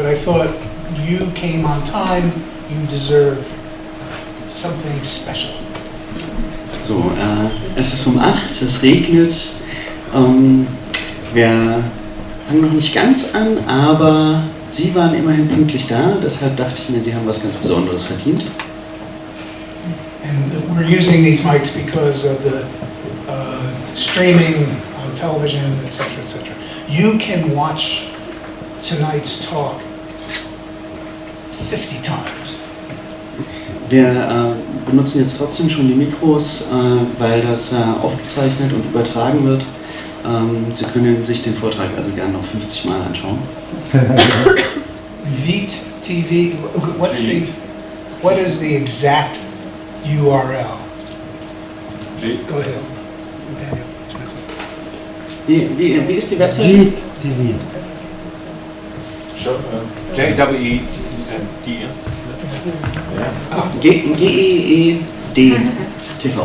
I thought you came on time, you deserve something special. So, es ist um 8, es regnet. Wir fangen noch nicht ganz an, aber Sie waren immerhin pünktlich da, deshalb dachte ich mir, Sie haben was ganz Besonderes verdient. And we're using these mics because of the streaming on television, etc., etc. You can watch tonight's talk 50 times. Wir benutzen jetzt trotzdem schon die Mikros, weil das aufgezeichnet und übertragen wird. Sie können sich den Vortrag also gerne noch 50 Mal anschauen. Jeet.tv, what is the exact URL? Go ahead, Daniel. Wie ist die Website? Jeet.tv. J-E-E-D. G-E-E-D-TV.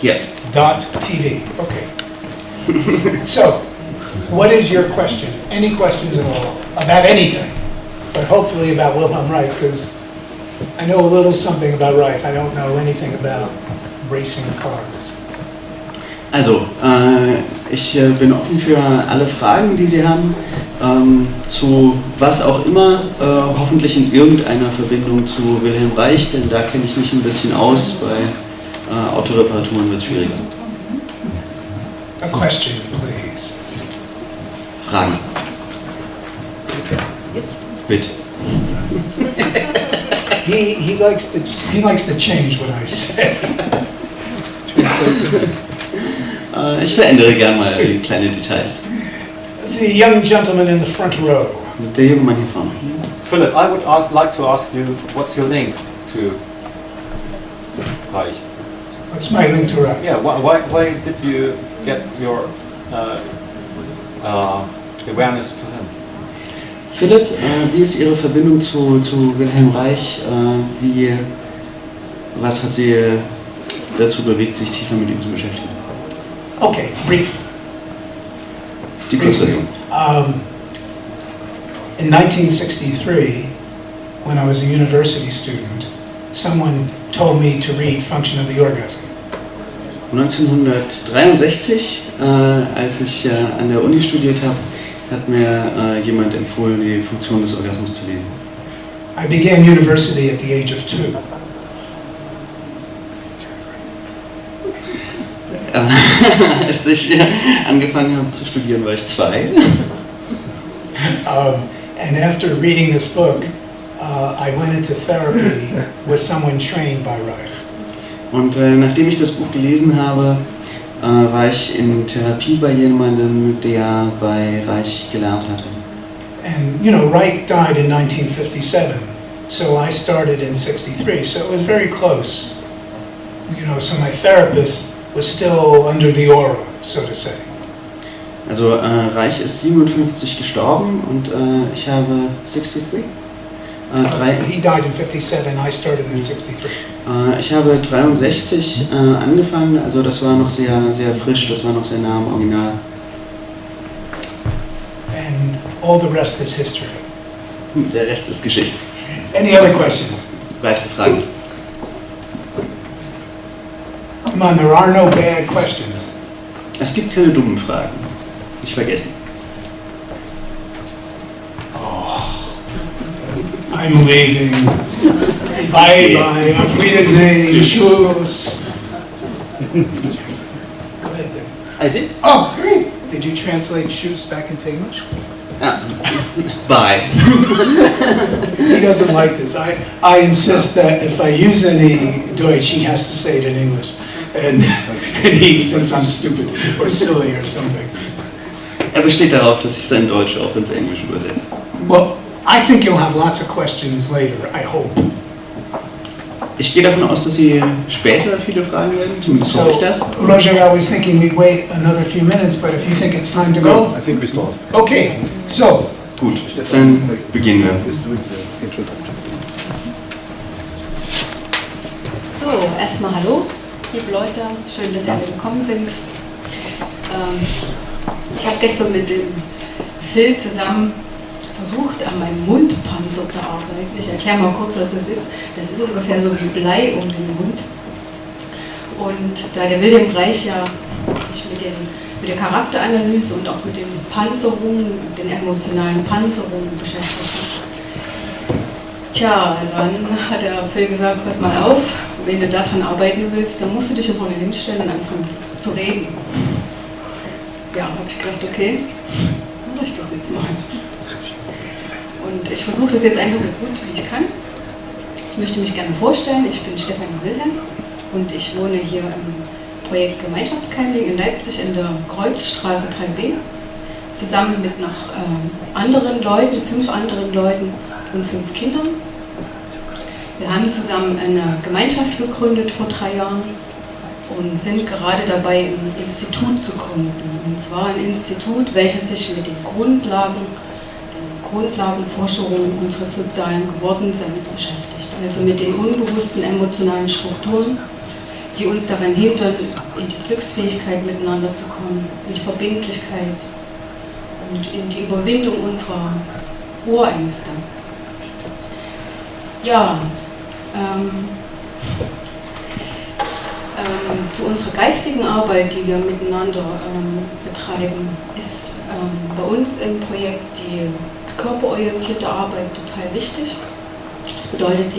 Hier. .tv, okay. So, what is your question? Any questions at all about anything, but hopefully about Wilhelm Reich, because I know a little something about Reich. I don't know anything about racing cars. Also, ich bin offen für alle Fragen, die Sie haben, zu was auch immer, hoffentlich in irgendeiner Verbindung zu Wilhelm Reich, denn da kenne ich mich ein bisschen aus, bei Autoreparaturen wird es schwieriger. A question, please. Fragen. Bitte. He likes to change what I say. Ich verändere gern mal kleine Details. The young gentleman in the front row. Der junge Mann hier vorne. Philip, I would like to ask you, what's your link to Reich? What's my link to Reich? Yeah, why did you get your awareness to him? Philipp, wie ist Ihre Verbindung zu Wilhelm Reich? Was hat Sie dazu bewegt, sich tiefer mit ihm zu beschäftigen? Okay, brief. Die Kurzversion. In 1963, when I was a university student, someone told me to read Function of the Orgasm. 1963, als ich an der Uni studiert habe, hat mir jemand empfohlen, die Funktion des Orgasmus zu lesen. I began university at the age of 2. Als ich angefangen habe zu studieren, war ich 2. And after reading this book, I went into therapy with someone trained by Reich. Und nachdem ich das Buch gelesen habe, war ich in Therapie bei jemandem, der bei Reich gelernt hatte. And you know, Reich died in 1957, so I started in 63, so it was very close. You know, so my therapist was still under the aura, so to say. Also Reich ist 57 gestorben und ich habe 63? He died in 57, I started in 63. Ich habe 63 angefangen, also das war noch sehr, sehr frisch, das war noch sehr nah am Original. And all the rest is history. Der Rest ist Geschichte. Any other questions? Weitere Fragen? Come on, there are no bad questions. Es gibt keine dummen Fragen. Nicht vergessen. I'm leaving. Bye bye. Auf Wiedersehen. Tschüss. Go ahead then. I did. Oh, great. Did you translate shoes back into English? Bye. He doesn't like this. I insist that if I use any Deutsch, he has to say it in English. And he thinks I'm stupid or silly or something. Er besteht darauf, dass ich sein Deutsch auch ins Englische übersetze. Well, I think you'll have lots of questions later, I hope. Ich gehe davon aus, dass Sie später viele Fragen werden, zumindest hoffe ich das. Roger, I was thinking we'd wait another few minutes, but if you think it's time to go... I think we start. Okay, so... Gut, dann beginnen wir. So, erstmal hallo, liebe Leute, schön, dass ihr alle gekommen sind. Ich habe gestern mit dem Phil zusammen versucht, an meinem Mundpanzer zu arbeiten. Ich erkläre mal kurz, was das ist. Das ist ungefähr so wie Blei um den Mund. Und da der Wilhelm Reich ja sich mit der Charakteranalyse und auch mit den Panzerungen, den emotionalen Panzerungen beschäftigt hat. Tja, dann hat der Phil gesagt, pass mal auf, wenn du daran arbeiten willst, dann musst du dich hier vorne hinstellen und anfangen zu reden. Ja, habe ich gedacht, okay, dann mache ich das jetzt mal. Und ich versuche das jetzt einfach so gut wie ich kann. Ich möchte mich gerne vorstellen, ich bin Stefanie Wilhelm und ich wohne hier im Projekt Gemeinschaftscamping in Leipzig in der Kreuzstraße 3b, zusammen mit noch anderen Leuten, 5 anderen Leuten und 5 Kindern. Wir haben zusammen eine Gemeinschaft gegründet vor 3 Jahren und sind gerade dabei, ein Institut zu gründen. Und zwar ein Institut, welches sich mit den Grundlagenforschungen unseres sozialen Gewordenseins beschäftigt. Also mit den unbewussten emotionalen Strukturen, die uns daran hindern, in die Glücksfähigkeit miteinander zu kommen, in die Verbindlichkeit und in die Überwindung unserer Urängste. Ja, zu unserer geistigen Arbeit, die wir miteinander betreiben, ist bei uns im Projekt die körperorientierte Arbeit total wichtig. Das bedeutet,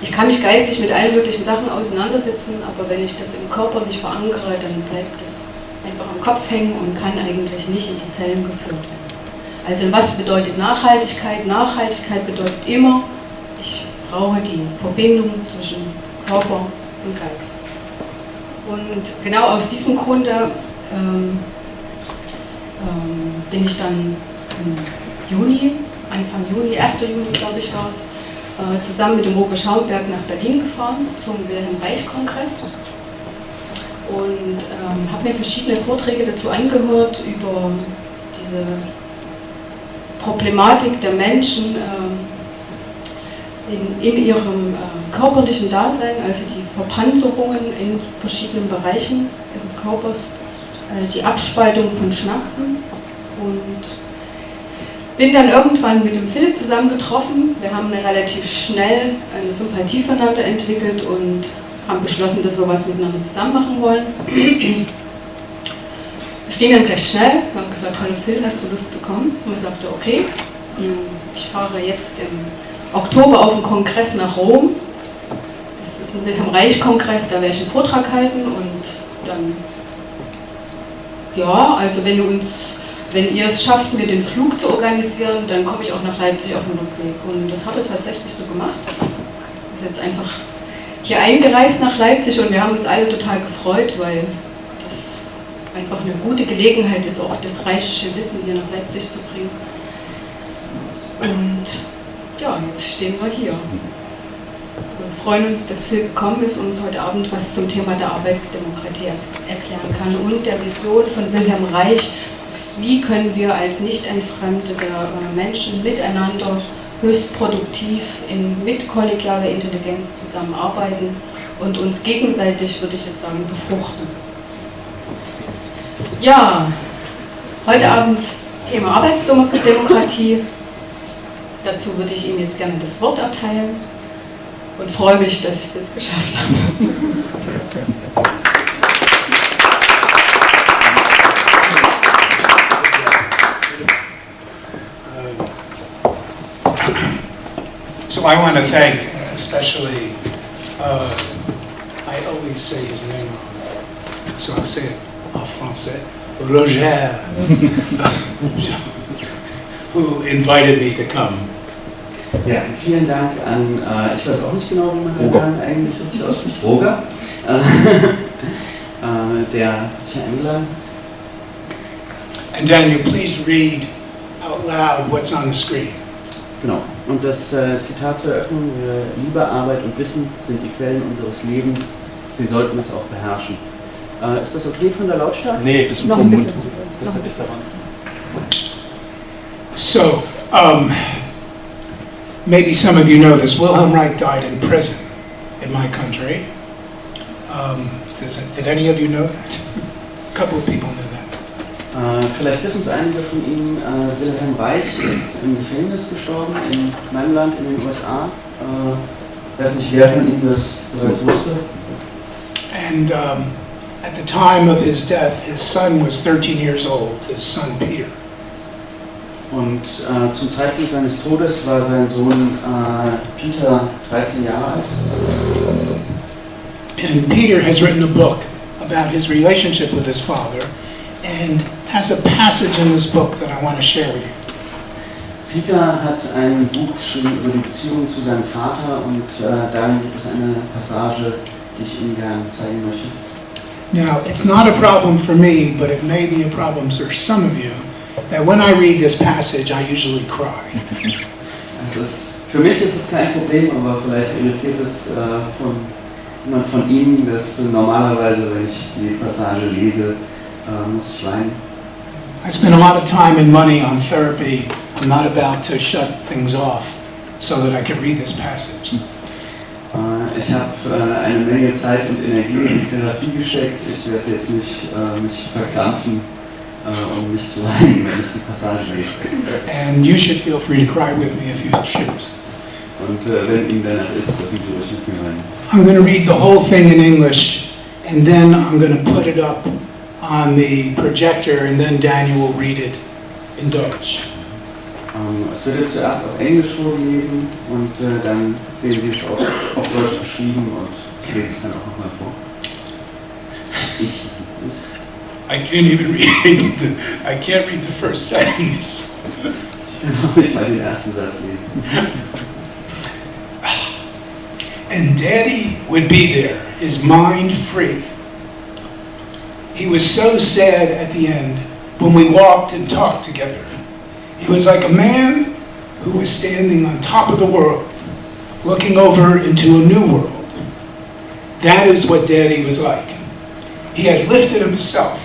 ich kann mich geistig mit allen möglichen Sachen auseinandersetzen, aber wenn ich das im Körper nicht verankere, dann bleibt es einfach am Kopf hängen und kann eigentlich nicht in die Zellen geführt werden. Also was bedeutet Nachhaltigkeit? Nachhaltigkeit bedeutet immer, ich brauche die Verbindung zwischen Körper und Geist. Und genau aus diesem Grunde bin ich dann im Juni, Anfang Juni, 1. Juni glaube ich war es, zusammen mit dem Roger Schaumberg nach Berlin gefahren zum Wilhelm Reich Kongress und habe mir verschiedene Vorträge dazu angehört über diese Problematik der Menschen in ihrem körperlichen Dasein, also die Verpanzerungen in verschiedenen Bereichen ihres Körpers, die Abspaltung von Schmerzen und bin dann irgendwann mit dem Philipp zusammengetroffen. Wir haben relativ schnell eine Sympathie füreinander entwickelt und haben beschlossen, dass wir was miteinander zusammen machen wollen. Es ging dann gleich schnell. Wir haben gesagt, hallo Phil, hast du Lust zu kommen? Und er sagte, okay. Ich fahre jetzt im Oktober auf einen Kongress nach Rom. Das ist ein Wilhelm Reich Kongress, da werde ich einen Vortrag halten und dann, ja, also wenn ihr es schafft, mir den Flug zu organisieren, dann komme ich auch nach Leipzig auf den Rückweg. Und das hat er tatsächlich so gemacht. Er ist jetzt einfach hier eingereist nach Leipzig und wir haben uns alle total gefreut, weil das einfach eine gute Gelegenheit ist, auch das reichische Wissen hier nach Leipzig zu bringen. Und ja, jetzt stehen wir hier und freuen uns, dass Phil gekommen ist und uns heute Abend was zum Thema der Arbeitsdemokratie erklären kann und der Vision von Wilhelm Reich. Wie können wir als nicht entfremdete Menschen miteinander höchst produktiv mit kollegialer Intelligenz zusammenarbeiten und uns gegenseitig, würde ich jetzt sagen, befruchten. Ja, heute Abend Thema Arbeitsdemokratie. Dazu würde ich Ihnen jetzt gerne das Wort erteilen und freue mich, dass ich es jetzt geschafft habe. So I want to thank, especially, I always say his name wrong, so I'll say it en français, Roger, who invited me to come. Ja, vielen Dank an, ich weiß auch nicht genau, wie man den Namen eigentlich richtig ausspricht, Roger, der mich eingeladen. And Daniel, please read out loud what's on the screen. Genau. Und das Zitat zur Eröffnung: Liebe, Arbeit und Wissen sind die Quellen unseres Lebens. Sie sollten es auch beherrschen. Ist das okay von der Lautstärke? Nee, das ist Noch ein bisschen. So, maybe some of you know this. Wilhelm Reich died in prison in my country. Did any of you know that? A couple of people knew that. Vielleicht wissen es einige von Ihnen, Wilhelm Reich ist im Gefängnis gestorben, in meinem Land, in den USA. Ich weiß nicht, wer von Ihnen das bereits wusste. And at the time of his death, his son was 13 years old, his son Peter. Und zum Zeitpunkt seines Todes war sein Sohn Peter 13 Jahre alt. And Peter has written a book about his relationship with his father and has a passage in this book that I want to share with you. Peter hat ein Buch geschrieben über die Beziehung zu seinem Vater und darin gibt es eine Passage, die ich Ihnen gerne zeigen möchte. Now, it's not a problem for me, but it may be a problem for some of you, that when I read this passage, I usually cry. Für mich ist es kein Problem, aber vielleicht irritiert es jemand von Ihnen, dass normalerweise, wenn ich die Passage lese, muss ich weinen. I spend a lot of time and money on therapy. I'm not about to shut things off so that I can read this passage. Ich habe eine Menge Zeit und Energie in die Therapie gesteckt. Ich werde jetzt nicht mich verkrampfen, um nicht zu weinen, wenn ich die Passage lese. And you should feel free to cry with me if you choose. Und wenn Ihnen danach ist, dürfen Sie ruhig mit mir weinen. I'm going to read the whole thing in English, and then I'm going to put it up on the projector, and then Daniel will read it in Deutsch. Es wird jetzt zuerst auf Englisch vorgelesen und dann sehen Sie es auch auf Deutsch geschrieben und ich lese es dann auch nochmal vor. I can't read the first sentence. Ich kann auch nicht mal den ersten Satz lesen. And Daddy would be there, his mind free. He was so sad at the end when we walked and talked together. He was like a man who was standing on top of the world, looking over into a new world. That is what Daddy was like. He had lifted himself,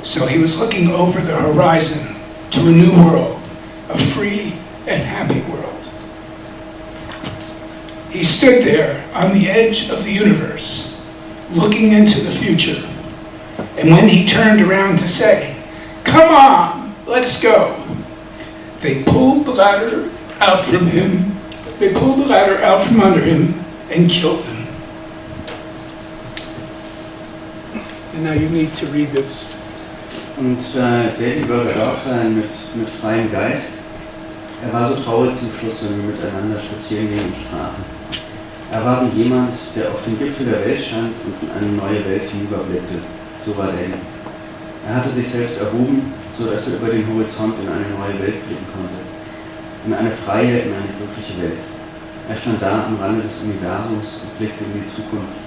so he was looking over the horizon to a new world, a free and happy world. He stood there on the edge of the universe, looking into the future. And when he turned around to say, "Come on, let's go," they pulled the ladder out from him. They pulled the ladder out from under him and killed him. And now you need to read this. Und Daddy würde auch sein mit freiem Geist. Er war so traurig zum Schluss, wenn wir miteinander spazieren gingen und sprachen. Er war wie jemand, der auf den Gipfel der Welt stand und in eine neue Welt hinüberblickte. So war Daddy. Er hatte sich selbst erhoben, sodass er über den Horizont in eine neue Welt blicken konnte. In eine freie, in eine glückliche Welt. Er stand da am Rande des Universums und blickte in die Zukunft.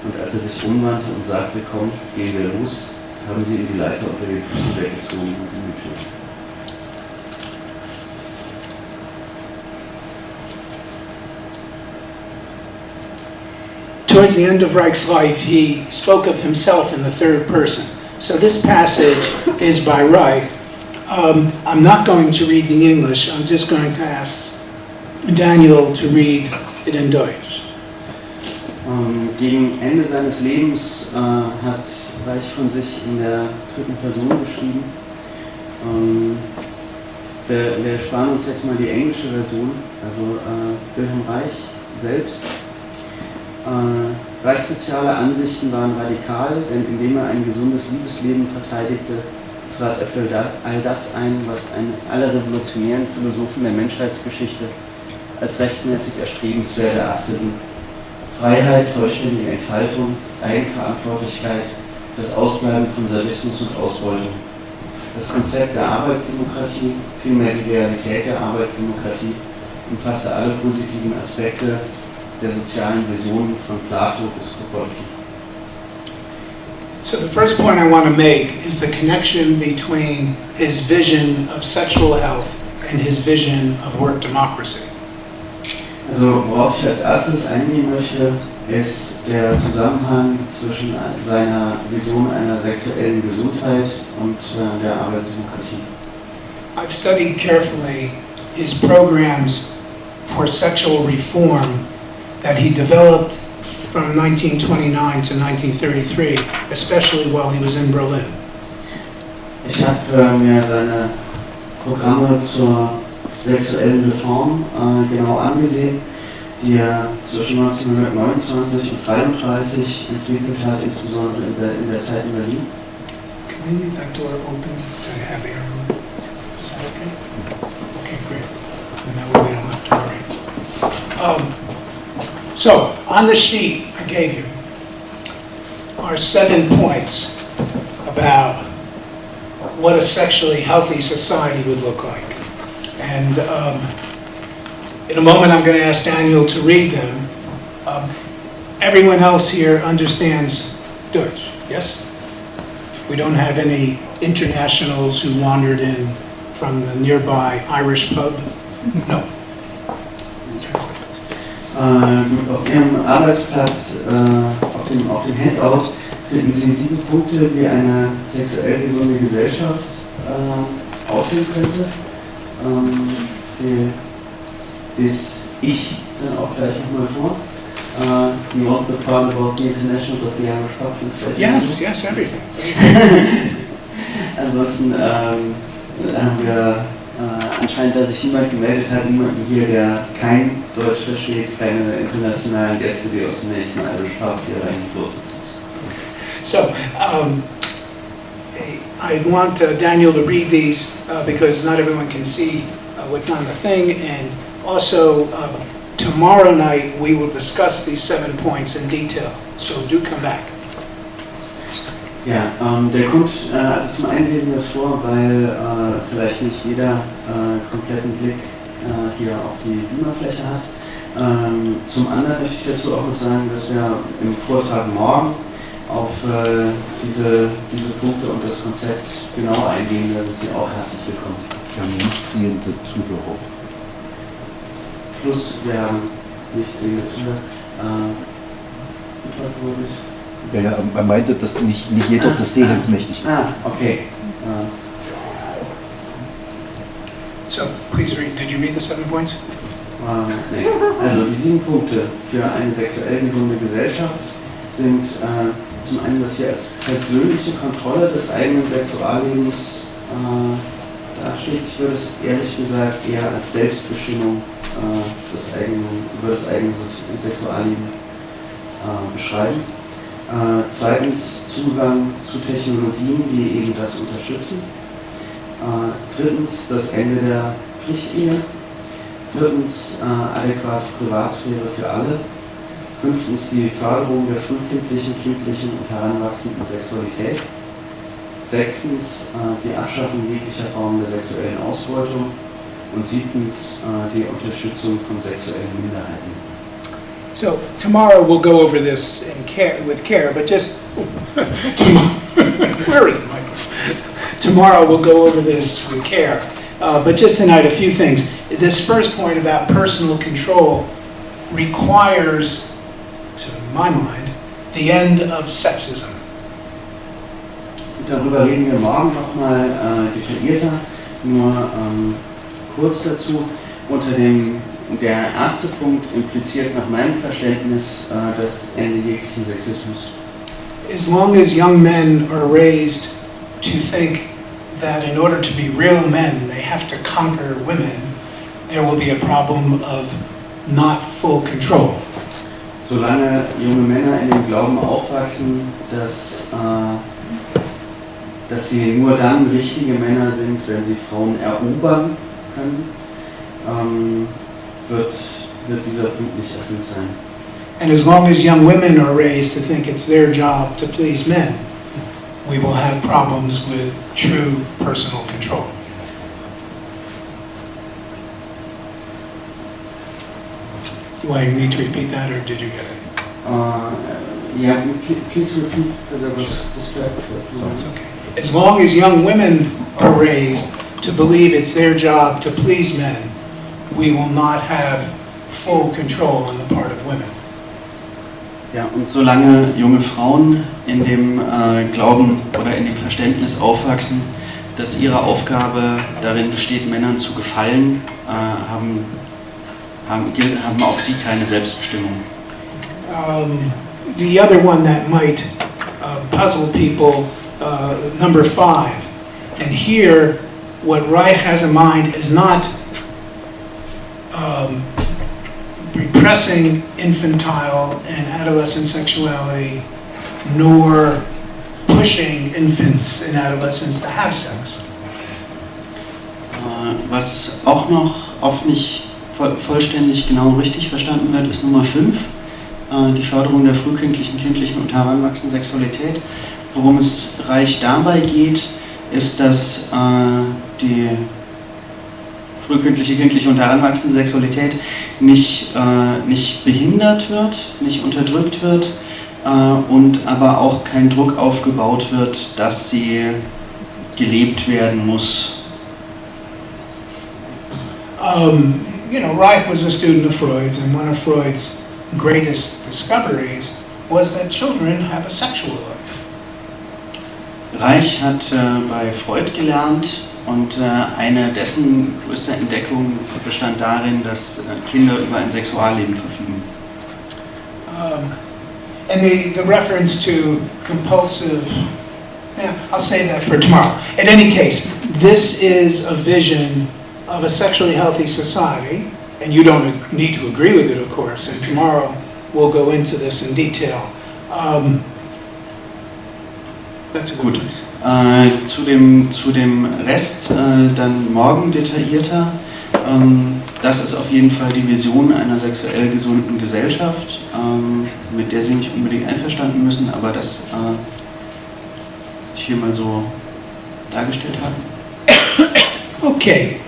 Und als er sich umwandte und sagte, komm, gehen wir los, haben sie ihm die Leiter unter den Füßen weggezogen und ihn getötet. Towards the end of Reich's life, he spoke of himself in the third person. So this passage is by Reich. I'm not going to read the English. I'm just going to ask Daniel to read it in Deutsch. Gegen Ende seines Lebens hat Reich von sich in der dritten Person geschrieben. Wir sparen uns jetzt mal die englische Version, also Wilhelm Reich selbst. Reichs soziale Ansichten waren radikal, denn indem er ein gesundes Liebesleben verteidigte, trat er für all das ein, was alle revolutionären Philosophen der Menschheitsgeschichte als rechtmäßig erstrebenswert erachteten. Freiheit, vollständige Entfaltung, Eigenverantwortlichkeit, das Ausbleiben von Sadismus und Ausbeutung. Das Konzept der Arbeitsdemokratie, vielmehr die Realität der Arbeitsdemokratie, umfasste alle positiven Aspekte der sozialen Visionen von Plato bis Kropotkin. So the first point I want to make is the connection between his vision of sexual health and his vision of work democracy. Also worauf ich als erstes eingehen möchte, ist der Zusammenhang zwischen seiner Vision einer sexuellen Gesundheit und der Arbeitsdemokratie. I've studied carefully his programs for sexual reform that he developed from 1929 to 1933, especially while he was in Berlin. Ich habe mir seine Programme zur sexuellen Reform genau angesehen, die er zwischen 1929 und 1933 entwickelt hat, insbesondere in der Zeit in Berlin. Can we leave that door open to have air move? Is that okay? Okay, great. And that way we don't have to worry. So, on the sheet I gave you are 7 points about what a sexually healthy society would look like. And in a moment I'm going to ask Daniel to read them. Everyone else here understands Deutsch, yes? We don't have any internationals who wandered in from the nearby Irish pub? No. Auf Ihrem Arbeitsplatz, auf dem Handout, finden Sie 7 Punkte, wie eine sexuell gesunde Gesellschaft aussehen könnte. Das ich dann auch gleich nochmal vor. You want the part about the internationals of the Irish pub? Yes, yes, everything. Ansonsten haben wir anscheinend, dass sich niemand gemeldet hat, niemanden hier, der kein Deutsch versteht, keine internationalen Gäste, die aus dem nächsten Irish Pub hier reingeflogen sind. So, I want Daniel to read these because not everyone can see what's on the thing, and also tomorrow night we will discuss these 7 points in detail, so do come back. Ja, der Grund, also zum einen lesen wir es vor, weil vielleicht nicht jeder kompletten Blick hier auf die Beamerfläche hat. Zum anderen möchte ich dazu auch noch sagen, dass wir im Vortrag morgen auf diese Punkte und das Konzept genau eingehen. Da sind Sie auch herzlich willkommen. Wir haben nicht sehende Zuhörer. Plus, wir haben nicht sehende Zuhörer. Ja, er meinte, dass nicht jeder des Sehens mächtig ist. Okay. So, please read. Did you read the 7 points? Nee. Also die 7 Punkte für eine sexuell gesunde Gesellschaft sind zum einen, dass hier als persönliche Kontrolle des eigenen Sexuallebens dasteht. Ich würde es ehrlich gesagt eher als Selbstbestimmung über das eigene Sexualleben beschreiben. Zweitens Zugang zu Technologien, die eben das unterstützen. Drittens das Ende der Pflichtehe. Viertens adäquate Privatsphäre für alle. Fünftens die Förderung der frühkindlichen, kindlichen und heranwachsenden Sexualität. Sechstens die Abschaffung jeglicher Formen der sexuellen Ausbeutung. Und siebtens die Unterstützung von sexuellen Minderheiten. So tomorrow we'll go over this with care, but just where is the microphone? Tomorrow we'll go over this with care, but just tonight a few things. This first point about personal control requires, to my mind, the end of sexism. Darüber reden wir morgen nochmal detaillierter, nur kurz dazu. Der erste Punkt impliziert nach meinem Verständnis das Ende jeglichen Sexismus. As long as young men are raised to think that in order to be real men they have to conquer women, there will be a problem of not full control. Solange junge Männer in dem Glauben aufwachsen, dass sie nur dann richtige Männer sind, wenn sie Frauen erobern können, wird dieser Punkt nicht erfüllt sein. And as long as young women are raised to think it's their job to please men, we will have problems with true personal control. Do I need to repeat that, or did you get it? Yeah, please repeat, because I was distracted. That's okay. As long as young women are raised to believe it's their job to please men, we will not have full control on the part of women. Ja, und solange junge Frauen in dem Glauben oder in dem Verständnis aufwachsen, dass ihre Aufgabe darin besteht, Männern zu gefallen, haben auch sie keine Selbstbestimmung. The other one that might puzzle people, number 5, And here, what Reich has in mind is not repressing infantile and adolescent sexuality, nor pushing infants and adolescents to have sex. Was auch noch oft nicht vollständig genau richtig verstanden wird, ist Nummer 5, die Förderung der frühkindlichen, kindlichen und heranwachsenden Sexualität. Worum es Reich dabei geht, ist, dass die frühkindliche, kindliche und heranwachsende Sexualität nicht behindert wird, nicht unterdrückt wird und aber auch kein Druck aufgebaut wird, dass sie gelebt werden muss. Reich was a student of Freud's, and one of Freud's greatest discoveries was that children have a sexual life. Reich hat bei Freud gelernt und eine dessen größter Entdeckung bestand darin, dass Kinder über ein Sexualleben verfügen. And the reference to compulsive, I'll save that for tomorrow. In any case, this is a vision of a sexually healthy society, and you don't need to agree with it, of course, and tomorrow we'll go into this in detail. That's a good place. Zu dem Rest dann morgen detaillierter. Das ist auf jeden Fall die Vision einer sexuell gesunden Gesellschaft, mit der Sie nicht unbedingt einverstanden müssen, aber das ich hier mal so dargestellt habe. Okay,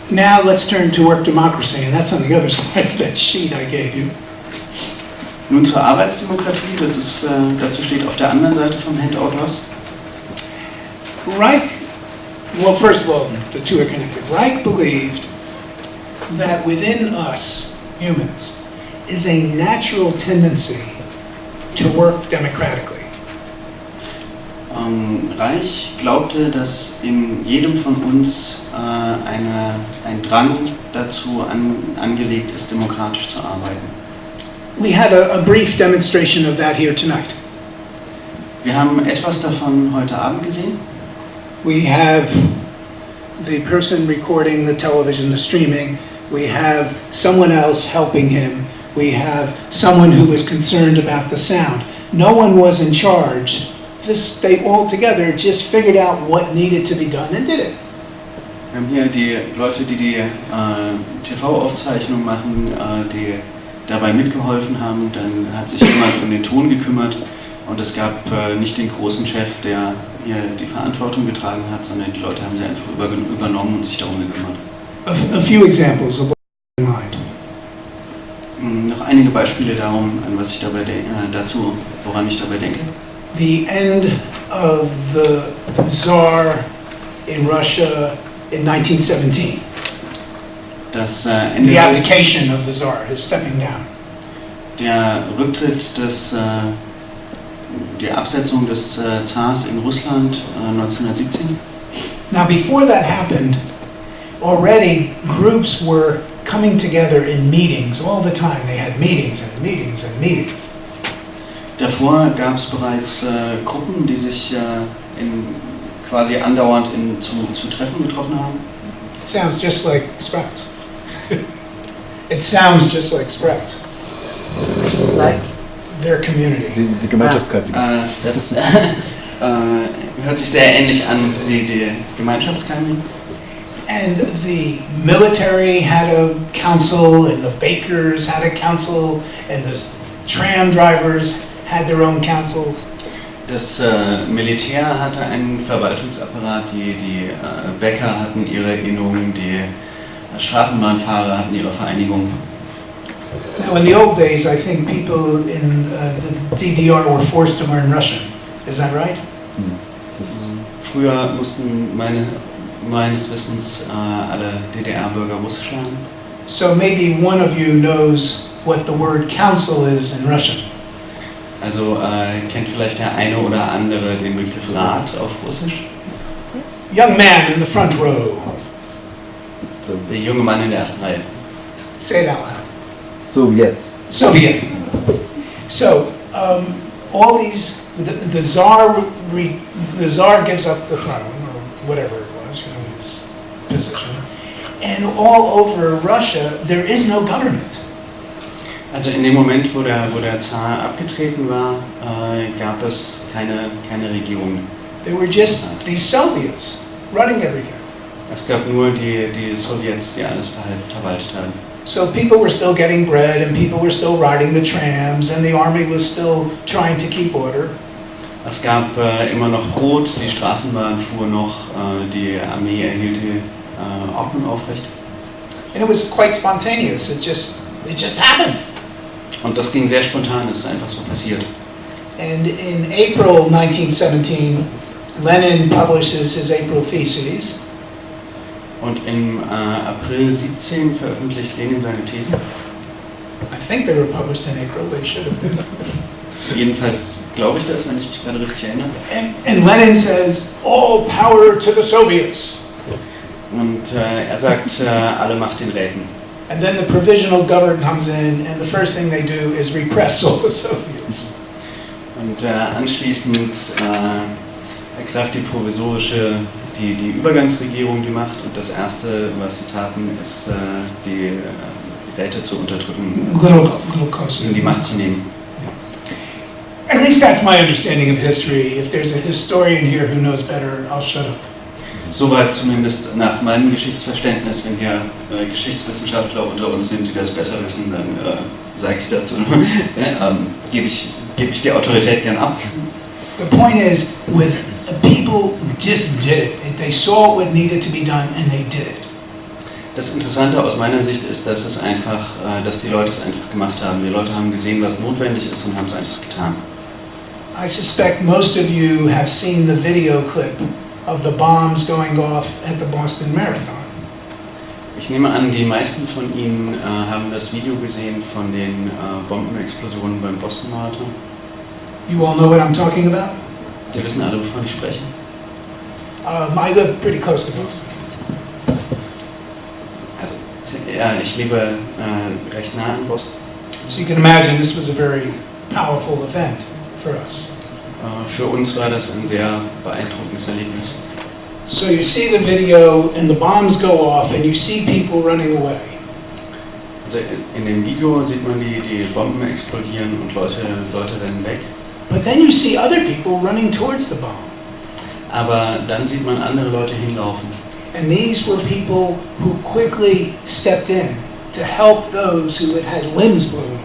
now let's turn to work democracy, and that's on the other side of that sheet I gave you. Nun zur Arbeitsdemokratie, dazu steht auf der anderen Seite vom Handout was. Reich, well, first of all, the two are connected. Reich believed that within us, humans, is a natural tendency to work democratically. Reich glaubte, dass in jedem von uns ein Drang dazu angelegt ist, demokratisch zu arbeiten. We had a brief demonstration of that here tonight. Wir haben etwas davon heute Abend gesehen. We have the person recording the television, the streaming. We have someone else helping him. We have someone who was concerned about the sound. No one was in charge. They all together just figured out what needed to be done and did it. Wir haben hier die Leute, die TV-Aufzeichnung machen, die dabei mitgeholfen haben. Dann hat sich jemand um den Ton gekümmert und es gab nicht den großen Chef, der hier die Verantwortung getragen hat, sondern die Leute haben sie einfach übernommen und sich darum gekümmert. A few examples of what in mind. Noch einige Beispiele woran ich dabei denke. The end of the Tsar in Russia in 1917. Das Ende The abdication of the Tsar, his stepping down. Der Rücktritt die Absetzung des Zars in Russland 1917. Now, before that happened, already groups were coming together in meetings all the time. They had meetings and meetings and meetings. Davor gab es bereits Gruppen, die sich quasi andauernd zu Treffen getroffen haben. It sounds just like Sprouts. It sounds just like Sprouts. Just like? Their community. Die Gemeinschaftskapitän. Das hört sich sehr ähnlich an wie die Gemeinschaftskapitän. And the military had a council, and the bakers had a council, and the tram drivers had their own councils. Das Militär hatte einen Verwaltungsapparat, die Bäcker hatten ihre Innungen, die Straßenbahnfahrer hatten ihre Vereinigung. Now, in the old days, I think people in the DDR were forced to learn Russian. Is that right? Früher mussten meines Wissens alle DDR-Bürger Russisch lernen. So maybe one of you knows what the word council is in Russian. Also kennt vielleicht der eine oder andere den Begriff Rat auf Russisch? Young man in the front row. Der junge Mann in der ersten Reihe. Say it out loud. Soviet. Soviet. So all these, the Tsar gives up the throne, or whatever it was, his position. And all over Russia, there is no government. Also in dem Moment, wo der Zar abgetreten war, gab es keine Regierung. There were just these Soviets running everything. Es gab nur die Sowjets, die alles verwaltet haben. So people were still getting bread, and people were still riding the trams, and the army was still trying to keep order. Es gab immer noch Brot, die Straßenbahn fuhr noch, die Armee erhielt die Ordnung aufrecht. And it was quite spontaneous. It just happened. Und das ging sehr spontan, es ist einfach so passiert. And in April 1917, Lenin publishes his April Theses. Und im April 17 veröffentlicht Lenin seine Thesen. I think they were published in April. They should have been. Jedenfalls glaube ich das, wenn ich mich gerade richtig erinnere. And Lenin says, all power to the Soviets. Und er sagt, alle Macht den Räten. And then the provisional government comes in, and the first thing they do is repress all the Soviets. Und anschließend ergreift die provisorische, die Übergangsregierung die Macht, und das Erste, was sie taten, ist die Räte zu unterdrücken, Little closer. ihnen die Macht zu nehmen. At least that's my understanding of history. If there's a historian here who knows better, I'll shut up. Soweit zumindest nach meinem Geschichtsverständnis. Wenn hier Geschichtswissenschaftler unter uns sind, die das besser wissen, dann sage ich dazu, gebe ich die Autorität gern ab. The point is, with the people just did it. They saw what needed to be done, and they did it. Das Interessante aus meiner Sicht ist, dass die Leute es einfach gemacht haben. Die Leute haben gesehen, was notwendig ist, und haben es einfach getan. I suspect most of you have seen the video clip of the bombs going off at the Boston Marathon. Ich nehme an, die meisten von Ihnen haben das Video gesehen von den Bombenexplosionen beim Boston Marathon. You all know what I'm talking about? Sie wissen alle, wovon ich spreche. I live pretty close to Boston. Also, ja, ich lebe recht nah an Boston. So you can imagine this was a very powerful event for us. Für uns war das ein sehr beeindruckendes Erlebnis. So you see the video and the bombs go off and you see people running away. Also in dem Video sieht man die Bomben explodieren und Leute rennen weg. But then you see other people running towards the bomb. Aber dann sieht man andere Leute hinlaufen. And these were people who quickly stepped in to help those who had limbs blown off.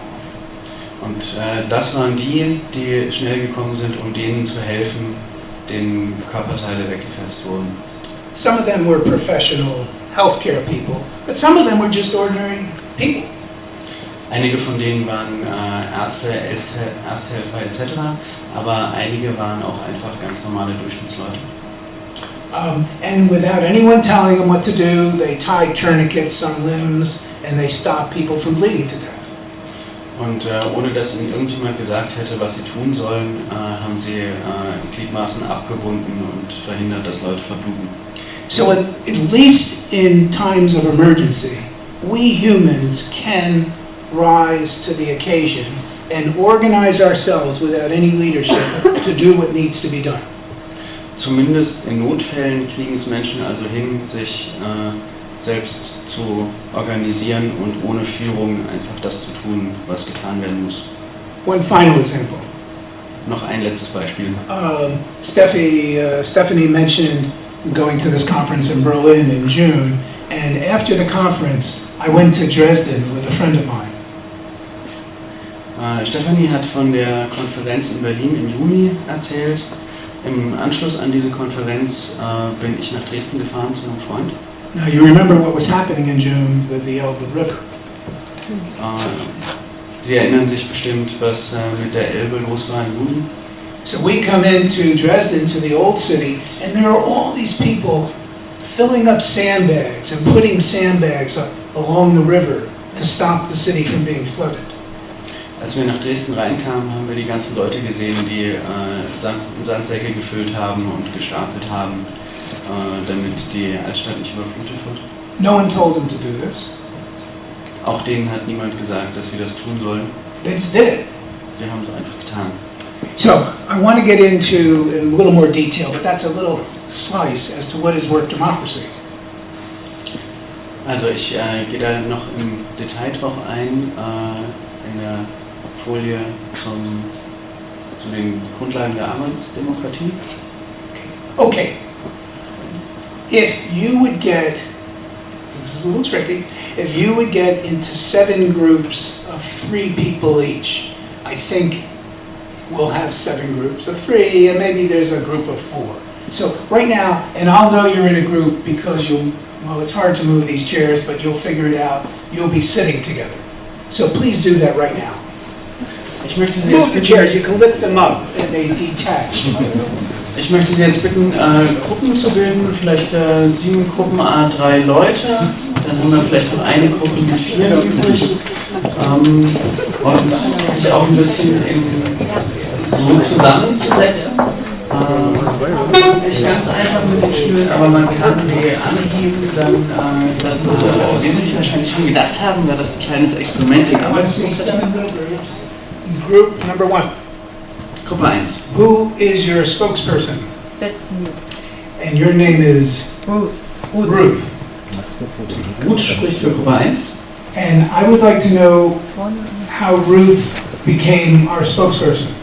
Und das waren die schnell gekommen sind, um denen zu helfen, denen Körperteile weggefasst wurden. Some of them were professional healthcare people, but some of them were just ordinary people. Einige von denen waren Ärzte, Ersthelfer etc., aber einige waren auch einfach ganz normale Durchschnittsleute. And without anyone telling them what to do, they tied tourniquets on limbs and they stopped people from bleeding to death. Und ohne dass ihnen irgendjemand gesagt hätte, was sie tun sollen, haben sie Gliedmaßen abgebunden und verhindert, dass Leute verbluten. So at least in times of emergency, we humans can rise to the occasion and organize ourselves without any leadership to do what needs to be done. Zumindest in Notfällen kriegen es Menschen also hin, sich selbst zu organisieren und ohne Führung einfach das zu tun, was getan werden muss. One final example. Noch ein letztes Beispiel. Stephanie mentioned going to this conference in Berlin in June, and after the conference, I went to Dresden with a friend of mine. Stephanie hat von der Konferenz in Berlin im Juni erzählt. Im Anschluss an diese Konferenz bin ich nach Dresden gefahren zu einem Freund. Now you remember what was happening in June with the Elbe River. Sie erinnern sich bestimmt, was mit der Elbe los war im Juni. So we come into Dresden, to the old city, and there are all these people filling up sandbags and putting sandbags up along the river to stop the city from being flooded. Als wir nach Dresden reinkamen, haben wir die ganzen Leute gesehen, die Sandsäcke gefüllt haben und gestapelt haben, damit die Altstadt nicht überflutet wird. No one told them to do this. Auch denen hat niemand gesagt, dass sie das tun sollen. They just did it. Sie haben es einfach getan. So, I want to get into in a little more detail, but that's a little slice as to what is work democracy. Also ich gehe da noch im Detail drauf ein, in der Folie zu den Grundlagen der Arbeitsdemokratie. Okay. If you would get, this is a little tricky, if you would get into 7 groups of 3 people each, I think we'll have 7 groups of 3, and maybe there's a group of 4. So right now, and I'll know you're in a group because well, it's hard to move these chairs, but you'll figure it out. You'll be sitting together. So please do that right now. Ich möchte Sie Move jetzt the bitten, chairs, you can lift them up and they detach. ich möchte Sie jetzt bitten, Gruppen zu bilden, vielleicht 7 Gruppen, 3 Leute, dann haben wir vielleicht noch eine Gruppe mit 4 übrig, und sich auch ein bisschen so zusammenzusetzen. Es ist nicht ganz einfach mit den Stühlen, aber man kann die anheben, dann lassen Sie sich auch, wie Sie sich wahrscheinlich schon gedacht haben, war das ein kleines Experiment in Arbeitsdemokratie. Group number 1. Gruppe 1. Who is your spokesperson? That's me. And your name is Ruth. Ruth. Ruth spricht für Gruppe 1. And I would like to know how Ruth became our spokesperson.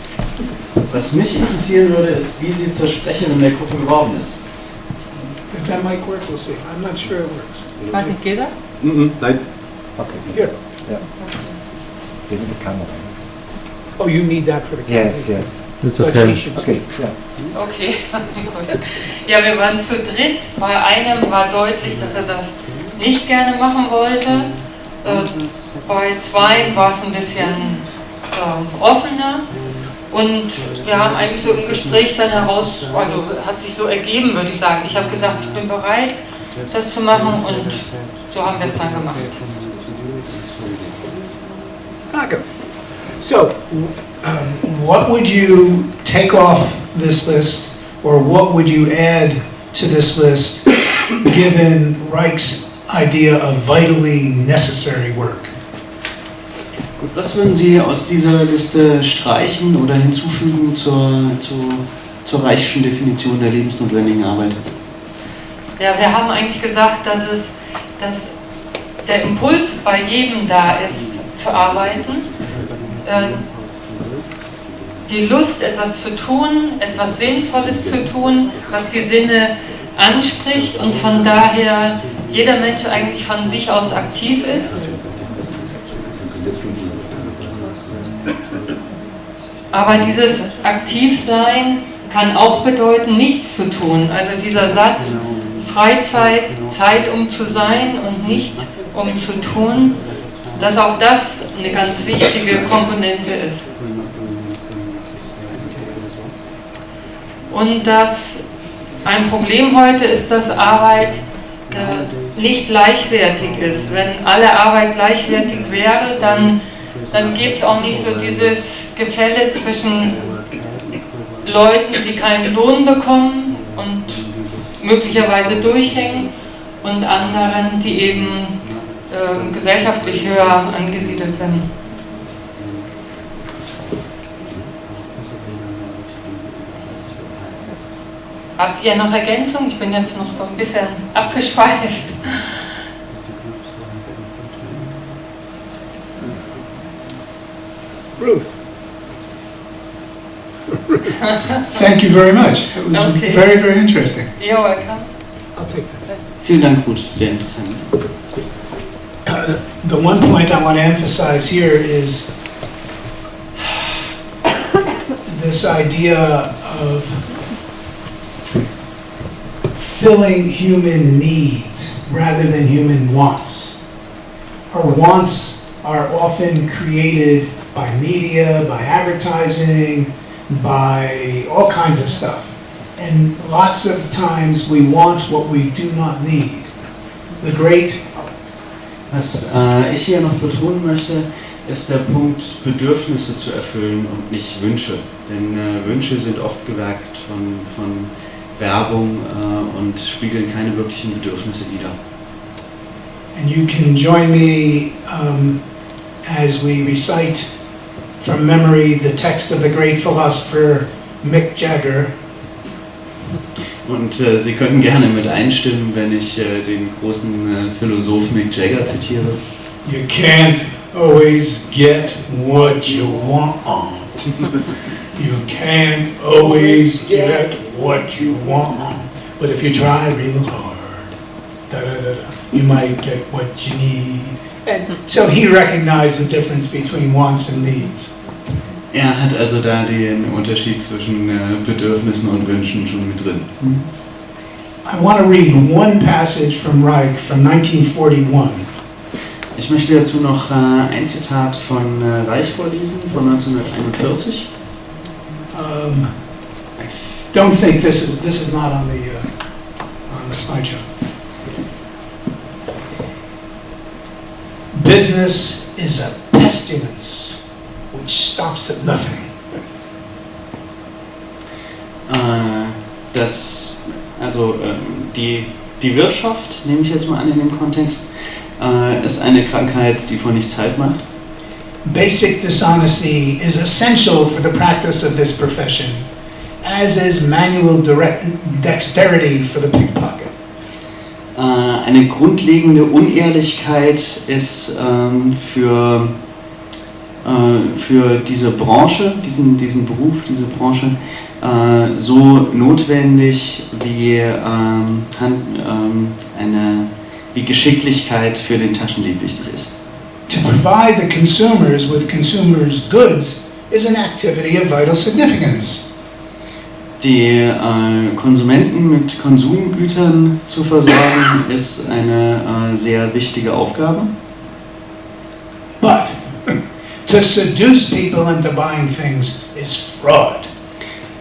Was mich interessieren würde, ist, wie sie zur Sprecherin der Gruppe geworden ist. Does that mic work? We'll see. I'm not sure it works. Weiß nicht, geht das? Nein. Okay. Here. Ja. Give me the camera. Oh, you need that for the camera. Yes, yes. It's But okay. she should Okay, speak. ja. Okay. Ja, wir waren zu dritt. Bei einem war deutlich, dass er das nicht gerne machen wollte. Bei 2 war es ein bisschen offener. Und wir haben eigentlich so im Gespräch dann also hat sich so ergeben, würde ich sagen. Ich habe gesagt, ich bin bereit, das zu machen, und so haben wir es dann gemacht. Okay. So, what would you take off this list, or what would you add to this list, given Reich's idea of vitally necessary work? Gut, was würden Sie aus dieser Liste streichen oder hinzufügen zur Reichschen Definition der lebensnotwendigen Arbeit? Ja, wir haben eigentlich gesagt, dass der Impuls bei jedem da ist, zu arbeiten. Die Lust, etwas zu tun, etwas Sinnvolles zu tun, was die Sinne anspricht, und von daher jeder Mensch eigentlich von sich aus aktiv ist. Aber dieses Aktivsein kann auch bedeuten, nichts zu tun. Also dieser Satz, Freizeit, Zeit um zu sein und nicht um zu tun, dass auch das eine ganz wichtige Komponente ist. Und dass ein Problem heute ist, dass Arbeit nicht gleichwertig ist. Wenn alle Arbeit gleichwertig wäre, dann gäbe es auch nicht so dieses Gefälle zwischen Leuten, die keinen Lohn bekommen und möglicherweise durchhängen, und anderen, die eben gesellschaftlich höher angesiedelt sind. Habt ihr noch Ergänzungen? Ich bin jetzt noch so ein bisschen abgeschweift. Ruth. Thank you very much. It was Okay. very, very interesting. You're welcome. I'll take that. Vielen Dank, Ruth, sehr interessant. The one point I want to emphasize here is this idea of filling human needs rather than human wants. Our wants are often created by media, by advertising, by all kinds of stuff. And lots of times we want what we do not need. The great Was ich hier noch betonen möchte, ist der Punkt, Bedürfnisse zu erfüllen und nicht Wünsche. Denn Wünsche sind oft geweckt von Werbung und spiegeln keine wirklichen Bedürfnisse wider. And you can join me as we recite from memory the text of the great philosopher Mick Jagger. Und Sie können gerne mit einstimmen, wenn ich den großen Philosoph Mick Jagger zitiere. You can't always get what you want. You can't always get what you want. But if you try real hard, you might get what you need. And so he recognized the difference between wants and needs. Er hat also da den Unterschied zwischen Bedürfnissen und Wünschen schon mit drin. I want to read one passage from Reich from 1941. Ich möchte dazu noch ein Zitat von Reich vorlesen, von 1941. I don't think this is not on the slideshow. Business is a pestilence which stops at nothing. Die Wirtschaft, nehme ich jetzt mal an in dem Kontext, ist eine Krankheit, die vor nichts Halt macht. Basic dishonesty is essential for the practice of this profession, as is manual dexterity for the pickpocket. Eine grundlegende Unehrlichkeit ist für diese Branche, diesen Beruf, diese Branche, so notwendig wie wie Geschicklichkeit für den Taschendieb wichtig ist. To provide the consumers with consumers' goods is an activity of vital significance. Die Konsumenten mit Konsumgütern zu versorgen, ist eine sehr wichtige Aufgabe. But to seduce people into buying things is fraud.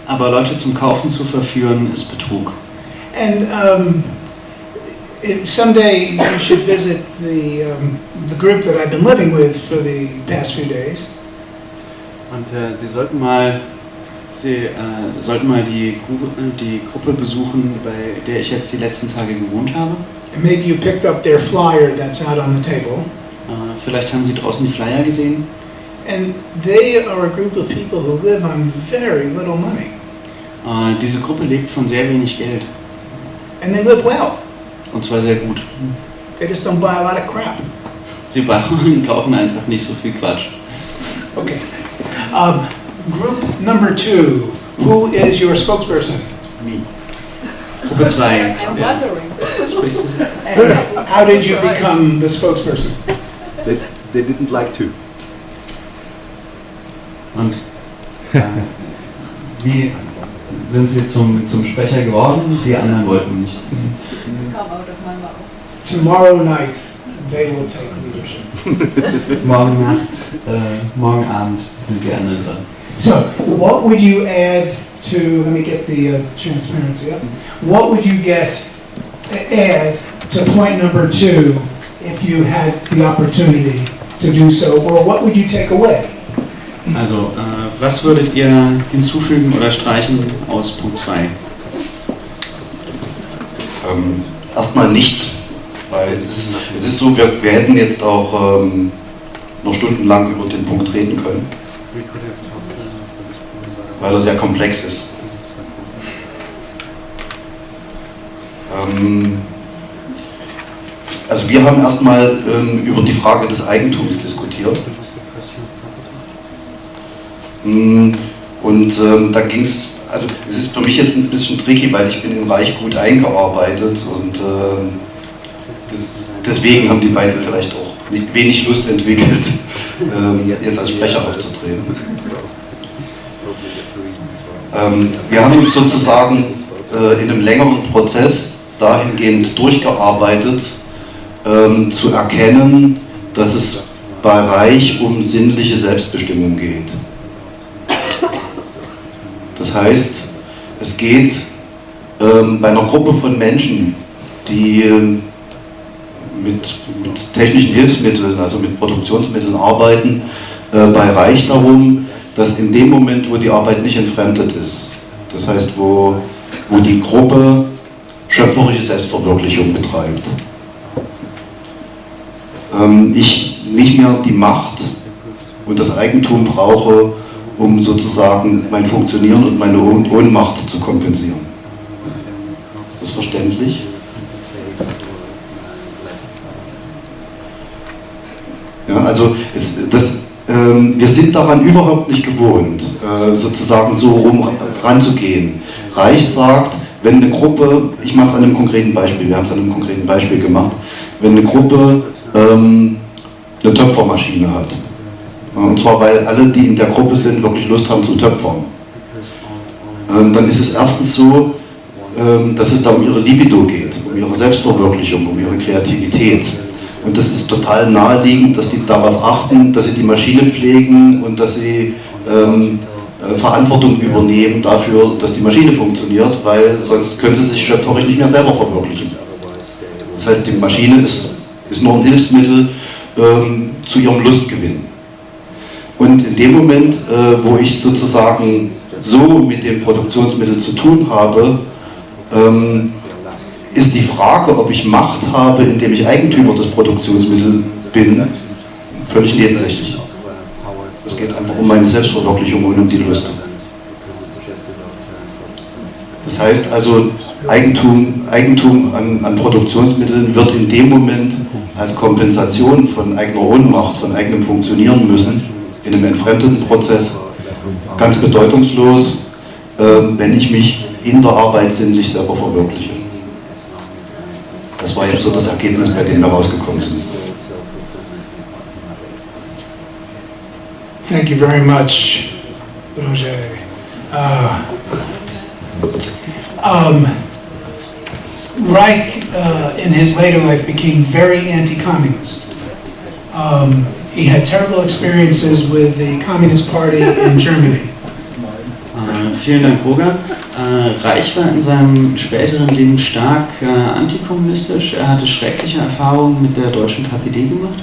Aber Leute zum Kaufen zu verführen, ist Betrug. And someday you should visit the group that I've been living with for the past few days. Und Sie sollten mal die Gruppe besuchen, bei der ich jetzt die letzten Tage gewohnt habe. And maybe you picked up their flyer that's out on the table. Vielleicht haben Sie draußen die Flyer gesehen. And they are a group of people who live on very little money. Diese Gruppe lebt von sehr wenig Geld. And they live well. Und zwar sehr gut. They just don't buy a lot of crap. Sie kaufen einfach nicht so viel Quatsch. Okay. Group number 2. Who is your spokesperson? Me. Gruppe 2. I'm wondering. And how did you become the spokesperson? They didn't like to. Und wie sind Sie zum Sprecher geworden? Die anderen wollten nicht. Tomorrow night, they will take leadership. Morgen Abend sind die anderen dran. So, what would you add to, let me get the transparency up. What would you add to point number 2 if you had the opportunity to do so, or what would you take away? Also, was würdet ihr hinzufügen oder streichen aus Punkt 2? Erstmal nichts, weil es ist so, wir hätten jetzt auch noch stundenlang über den Punkt reden können, weil er sehr komplex ist. Also wir haben erstmal über die Frage des Eigentums diskutiert. Und da ging es, also es ist für mich jetzt ein bisschen tricky, weil ich bin in Reich gut eingearbeitet und deswegen haben die beiden vielleicht auch wenig Lust entwickelt, jetzt als Sprecher aufzutreten. Wir haben uns sozusagen in einem längeren Prozess dahingehend durchgearbeitet, zu erkennen, dass es bei Reich um sinnliche Selbstbestimmung geht. Das heißt, es geht bei einer Gruppe von Menschen, die mit technischen Hilfsmitteln, also mit Produktionsmitteln arbeiten, bei Reich darum, dass in dem Moment, wo die Arbeit nicht entfremdet ist, das heißt, wo die Gruppe schöpferische Selbstverwirklichung betreibt, ich nicht mehr die Macht und das Eigentum brauche, um sozusagen mein Funktionieren und meine Ohnmacht zu kompensieren. Ist das verständlich? Ja, also wir sind daran überhaupt nicht gewohnt, sozusagen so ranzugehen. Reich sagt, wenn eine Gruppe, ich mache es an einem konkreten Beispiel, wir haben es an einem konkreten Beispiel gemacht, wenn eine Gruppe eine Töpfermaschine hat, und zwar weil alle, die in der Gruppe sind, wirklich Lust haben zu töpfern, dann ist es erstens so, dass es da um ihre Libido geht, um ihre Selbstverwirklichung, um ihre Kreativität. Und das ist total naheliegend, dass die darauf achten, dass sie die Maschine pflegen und dass sie Verantwortung übernehmen dafür, dass die Maschine funktioniert, weil sonst können sie sich schöpferisch nicht mehr selber verwirklichen. Das heißt, die Maschine ist nur ein Hilfsmittel zu ihrem Lustgewinn. Und in dem Moment, wo ich sozusagen so mit dem Produktionsmittel zu tun habe, ist die Frage, ob ich Macht habe, indem ich Eigentümer des Produktionsmittels bin, völlig nebensächlich. Es geht einfach um meine Selbstverwirklichung und um die Lust. Das heißt also, Eigentum an Produktionsmitteln wird in dem Moment als Kompensation von eigener Ohnmacht, von eigenem Funktionieren müssen, in einem entfremdeten Prozess ganz bedeutungslos, wenn ich mich in der Arbeit sinnlich selber verwirkliche. Das war jetzt so das Ergebnis, bei dem wir rausgekommen sind. Thank you very much, Roger. Reich, in his later life, became very anti-communist. He had terrible experiences with the Communist Party in Germany. Vielen Dank, Roger. Reich war in seinem späteren Leben stark antikommunistisch. Er hatte schreckliche Erfahrungen mit der deutschen KPD gemacht.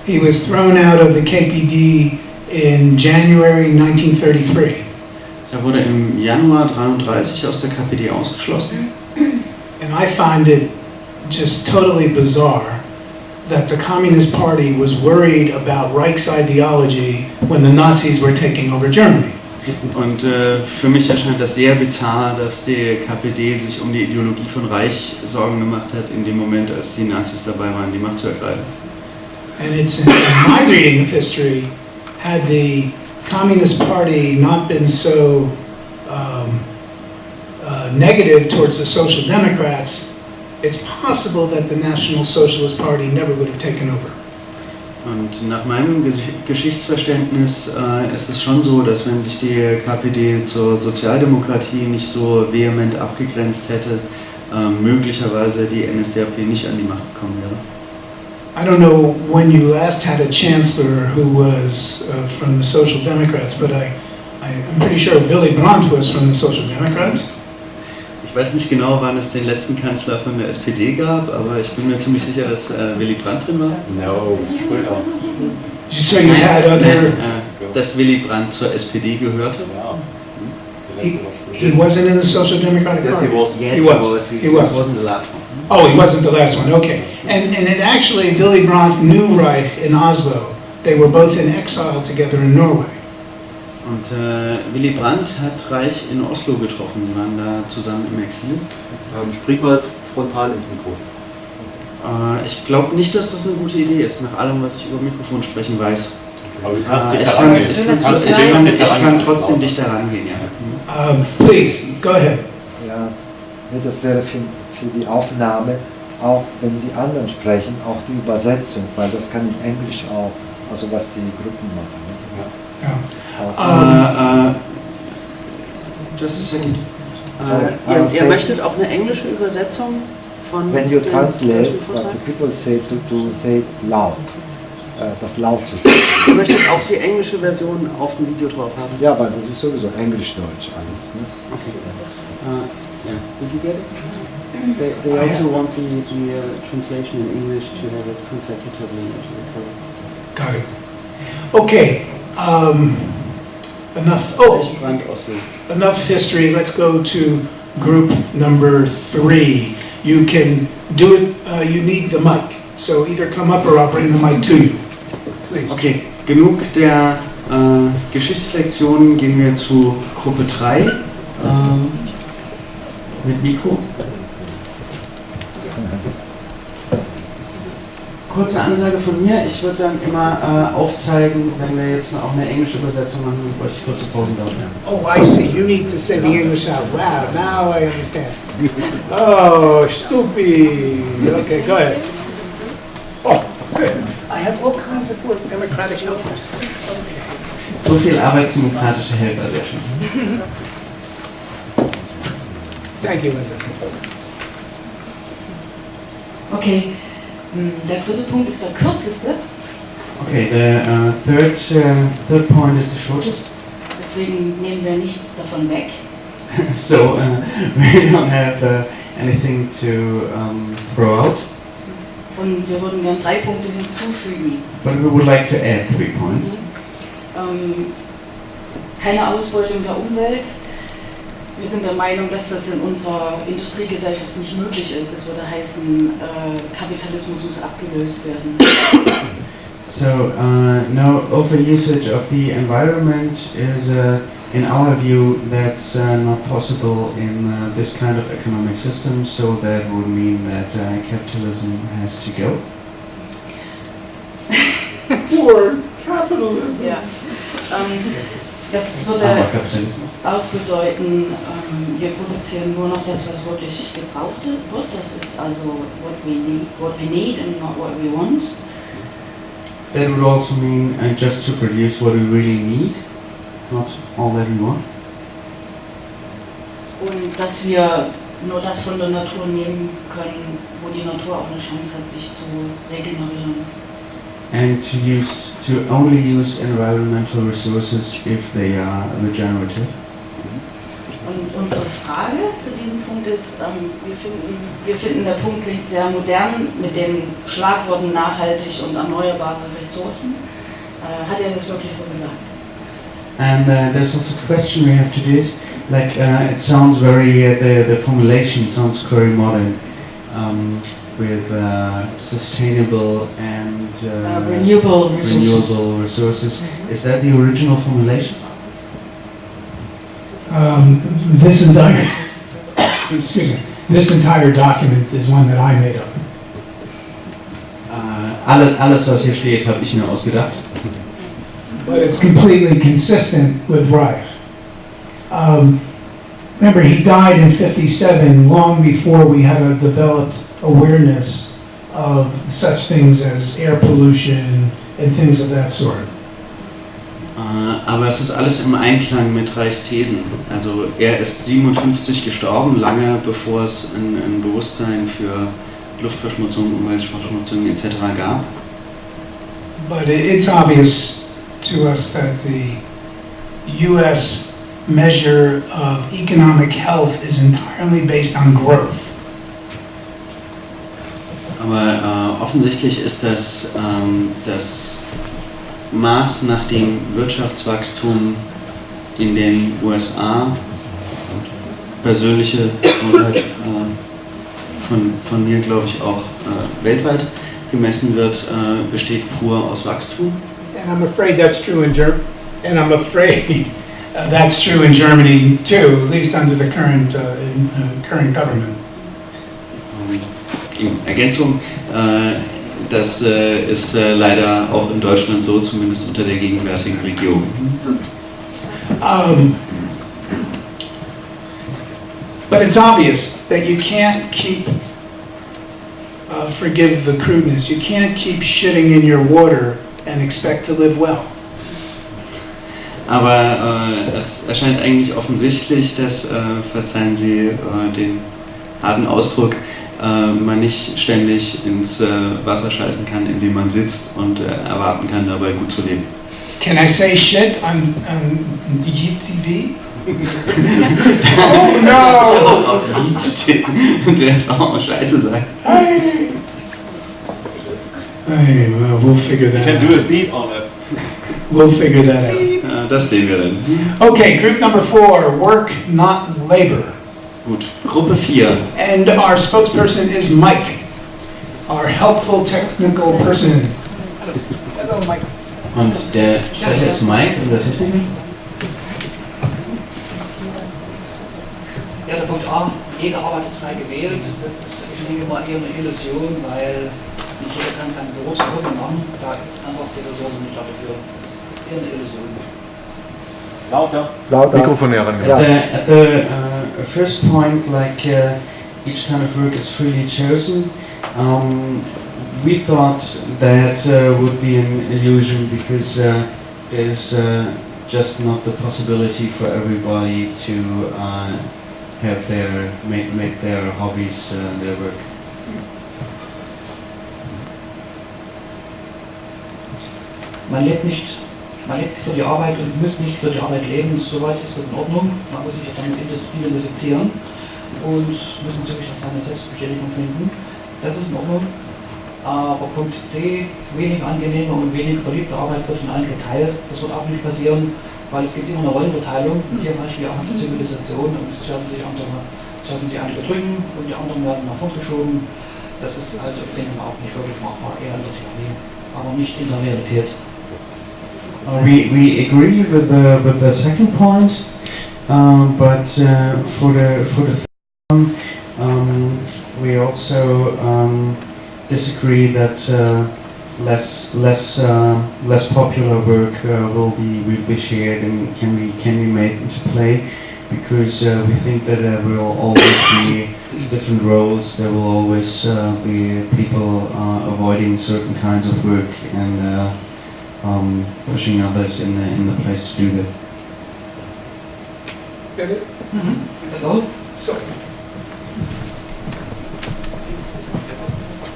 He was thrown out of the KPD in January 1933. Er wurde im Januar 1933 aus der KPD ausgeschlossen. And I find it just totally bizarre that the Communist Party was worried about Reich's ideology when the Nazis were taking over Germany. Und für mich erscheint das sehr bizarr, dass die KPD sich um die Ideologie von Reich Sorgen gemacht hat, in dem Moment, als die Nazis dabei waren, die Macht zu ergreifen. And it's in my reading of history, had the Communist Party not been so negative towards the Social Democrats, it's possible that the National Socialist Party never would have taken over. Und nach meinem Geschichtsverständnis ist es schon so, dass wenn sich die KPD zur Sozialdemokratie nicht so vehement abgegrenzt hätte, möglicherweise die NSDAP nicht an die Macht gekommen wäre. I don't know when you last had a chancellor who was from the Social Democrats, but I'm pretty sure Willy Brandt was from the Social Democrats. Ich weiß nicht genau, wann es den letzten Kanzler von der SPD gab, aber ich bin mir ziemlich sicher, dass Willy Brandt drin war. No, später. So you had other... Dass Willy Brandt zur SPD gehörte. He wasn't in the Social Democratic Yes, Party? he was. Yes, he was. He was. Wasn't the last one. Oh, he wasn't the last one, okay. And it actually, Willy Brandt knew Reich in Oslo. They were both in exile together in Norway. Und Willy Brandt hat Reich in Oslo getroffen, sie waren da zusammen im Exil. Sprich mal frontal ins Mikro. Ich glaube nicht, dass das eine gute Idee ist, nach allem, was ich über Mikrofon sprechen weiß. Aber du kannst dich ich kann trotzdem dichter rangehen, ja. Please, go ahead. Ja, nee, das wäre für die Aufnahme, auch wenn die anderen sprechen, auch die Übersetzung, weil das kann in Englisch auch, also was die Gruppen machen. Ne? Ja. Just a second. Ihr möchtet auch eine englische Übersetzung von When you translate, what the people say to say loud, das laut zu sagen. Ihr möchtet auch die englische Version auf dem Video drauf haben? Ja, weil das ist sowieso Englisch-Deutsch alles. Ne? Okay. Yeah. Did you get it? They also want the translation in English to have it consecutively into the codes. Got it. Okay. Enough history. Let's go to group number 3. You can do it. You need the mic. So either come up or I'll bring the mic to you. Please. Okay, genug der Geschichtslektionen gehen wir zu Gruppe 3 mit Mikro. Kurze Ansage von mir, ich würde dann immer aufzeigen, wenn wir jetzt auch eine englische Übersetzung machen, dann bräuchte ich kurze Pausen dafür. Oh, I see. You need to say the English out loud. Now I understand. Oh, stupid. Okay, go ahead. Oh, good. I have all kinds of work, democratic helpers. Okay. So viel arbeitsdemokratische Helfer, sehr schön. Thank you, Linda. Okay, der dritte Punkt ist der kürzeste, Okay, the third point is the shortest. deswegen nehmen wir nichts davon weg. So we don't have anything to throw out, Und wir würden gerne 3 Punkte hinzufügen. but we would like to add 3 points. Keine Ausbeutung der Umwelt. Wir sind der Meinung, dass das in unserer Industriegesellschaft nicht möglich ist. Das würde heißen, Kapitalismus muss abgelöst werden. So no overusage of the environment is, in our view, that's not possible in this kind of economic system. So that would mean that capitalism has to go. Poor capitalism. Ja. Das würde auch bedeuten, wir produzieren nur noch das, was wirklich gebraucht wird. Das ist also what we need and not what we want. That would also mean just to produce what we really need, not all that we want. Und dass wir nur das von der Natur nehmen können, wo die Natur auch eine Chance hat, sich zu regenerieren. And to only use environmental resources if they are regenerative. Und unsere Frage zu diesem Punkt ist, wir finden, der Punkt klingt sehr modern mit den Schlagworten nachhaltig und erneuerbare Ressourcen. Hat er das wirklich so gesagt? And there's also a question we have to this, like it sounds very, the formulation sounds very modern, with sustainable and renewable resources. Renewable resources. Is that the original formulation? This entire, excuse me, this entire document is one that I made up. Alles, was hier steht, habe ich mir ausgedacht. But it's completely consistent with Reich. Remember, he died in '57, long before we had a developed awareness of such things as air pollution and things of that sort. Aber es ist alles im Einklang mit Reichs Thesen. Also er ist 57 gestorben, lange bevor es ein Bewusstsein für Luftverschmutzung, Umweltverschmutzung etc. gab. But it's obvious to us that the U.S. measure of economic health is entirely based on growth. Aber offensichtlich ist das Maß nach dem Wirtschaftswachstum in den USA, persönliche Gesundheit von mir glaube ich auch weltweit gemessen wird, besteht pur aus Wachstum. And I'm afraid that's true in that's true in Germany too, at least under the current government. In Ergänzung, das ist leider auch in Deutschland so, zumindest unter der gegenwärtigen Regierung. But it's obvious that you can't keep, forgive the crudeness, you can't keep shitting in your water and expect to live well. Aber es erscheint eigentlich offensichtlich, dass, verzeihen Sie den harten Ausdruck, man nicht ständig ins Wasser scheißen kann, in dem man sitzt und erwarten kann, dabei gut zu leben. Can I say shit on Jeet.tv? Oh no! Auf Jeet.tv, der darf auch Scheiße sagen. Hey, well, we'll figure that You can do a out. beep on it. We'll figure that out. Das sehen wir dann. Okay, group number 4, work, not labor. Gut, Gruppe 4. And our spokesperson is Mike, our helpful technical person. Hello, Mike. Und der Sprecher ist Mike, unser Techniker. Ja, der Punkt A, jede Arbeit ist frei gewählt. Das ist, ich denke mal, eher eine Illusion, weil nicht jeder kann seinen Berufsgruppe machen. Da ist einfach die Ressource nicht dafür. Das ist eher eine Illusion. Lauter. Lauter. Mikrofon näher ran. Ja. At the first point, like each kind of work is freely chosen, we thought that would be an illusion because there's just not the possibility for everybody to have make their hobbies their work. Man lebt für die Arbeit und muss nicht für die Arbeit leben. Soweit ist das in Ordnung. Man muss sich damit identifizieren und muss natürlich auch seine Selbstbestätigung finden. Das ist in Ordnung. Aber Punkt C, weniger angenehme und weniger beliebte Arbeit wird von allen geteilt. Das wird auch nicht passieren, weil es gibt immer eine Rollenverteilung, hier Beispiel auch in der Zivilisation, und es werden sich eine bedrücken und die anderen werden nach fortgeschoben. Das ist halt, denke ich mal, auch nicht wirklich machbar, eher in der Theorie, aber nicht in der Realität. We agree with the second point, but for the third one, we also disagree that less popular work will be shared and can be made into play, because we think that there will always be different roles. There will always be people avoiding certain kinds of work and pushing others in the place to do that. Bennett? That's all? Sorry.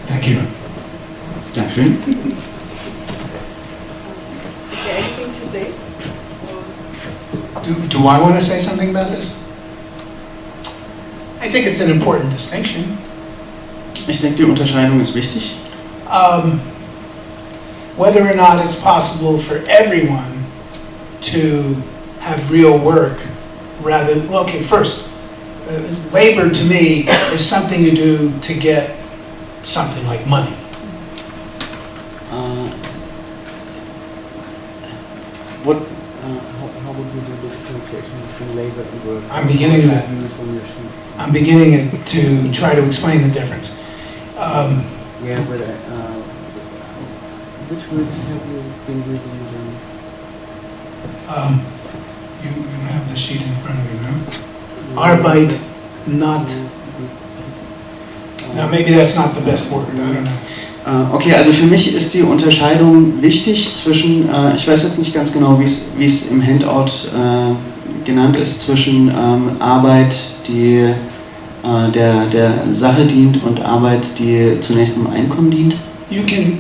Thank you. Dankeschön. Is there anything to say? Do I want to say something about this? I think it's an important distinction. Ich denke, die Unterscheidung ist wichtig. Whether or not it's possible for everyone to have real work rather, well, okay, first, labor to me is something you do to get something like money. How would you do the differentiation between labor and work? I'm beginning to try to explain the difference. Yeah, but which words have you been using in German? You have the sheet in front of you, no? Arbeit, not. Now maybe that's not the best word, I don't know. Okay, also für mich ist die Unterscheidung wichtig zwischen, ich weiß jetzt nicht ganz genau, wie es im Handout genannt ist, zwischen Arbeit, die der Sache dient, und Arbeit, die zunächst dem Einkommen dient. You can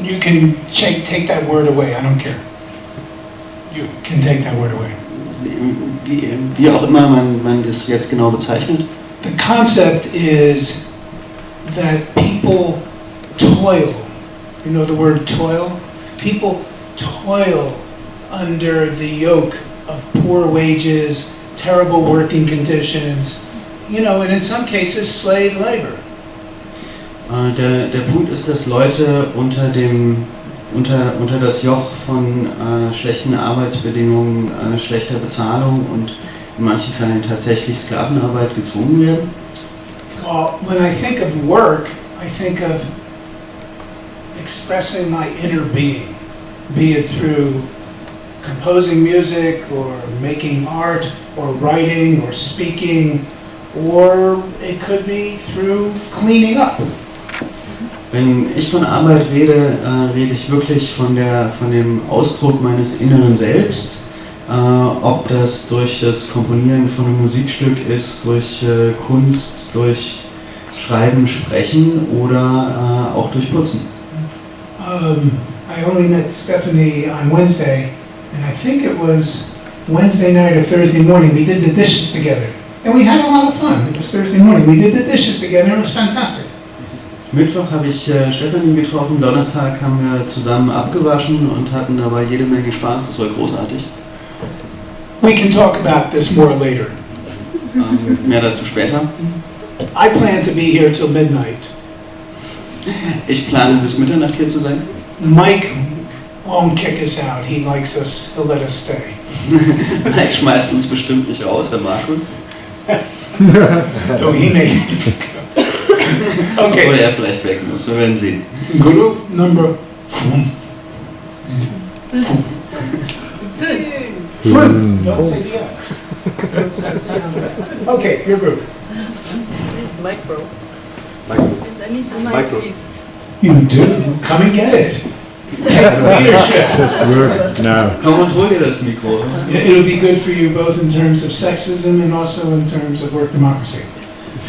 take that word away, I don't care. You can take that word away. Wie auch immer man das jetzt genau bezeichnet. The concept is that people toil. You know the word toil? People toil under the yoke of poor wages, terrible working conditions, you know, and in some cases slave labor. Der Punkt ist, dass Leute unter das Joch von schlechten Arbeitsbedingungen, schlechter Bezahlung und in manchen Fällen tatsächlich Sklavenarbeit gezwungen werden. Well, when I think of work, I think of expressing my inner being, be it through composing music or making art or writing or speaking, or it could be through cleaning up. Wenn ich von Arbeit rede, rede ich wirklich von dem Ausdruck meines inneren Selbst, ob das durch das Komponieren von einem Musikstück ist, durch Kunst, durch Schreiben, Sprechen oder auch durch Putzen. I only met Stephanie on Wednesday, and I think it was Wednesday night or Thursday morning. We did the dishes together, and we had a lot of fun. It was Thursday morning. We did the dishes together, and it was fantastic. Mittwoch habe ich Stefanie getroffen, Donnerstag haben wir zusammen abgewaschen und hatten dabei jede Menge Spaß, das war großartig. We can talk about this more later. Mehr dazu später. I plan to be here till midnight. Ich plane bis Mitternacht hier zu sein. Mike won't kick us out. He likes us. He'll let us stay. Mike schmeißt uns bestimmt nicht raus, er mag uns. Though he may. Okay. Obwohl er vielleicht weg muss, wir werden sehen. Group number 5. Don't say the other. Okay, your group. It's micro. Micro. Yes, I need the mic, Micro. please. You do. Come and get it. Take leadership. Komm und hol dir das Mikro. It'll be good for you both in terms of sexism and also in terms of work democracy.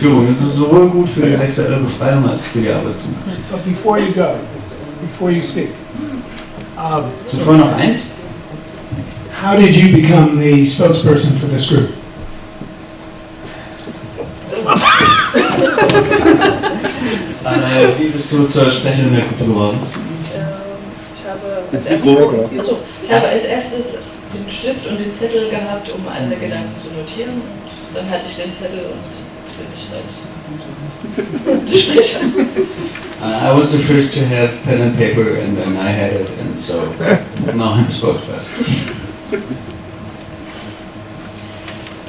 Führung, es ist sowohl gut für die sexuelle Befreiung als auch für die Arbeitsdemokratie. But before you go, before you speak, Zuvor noch eins. how did you become the spokesperson for this group? Wie bist du zur Sprecherin der Gruppe geworden? Ich habe als erstes den Stift und den Zettel gehabt, um alle Gedanken zu notieren. Und dann hatte ich den Zettel und jetzt bin ich halt der Sprecher. I was the first to have pen and paper and then I had it and so now I'm spokesperson.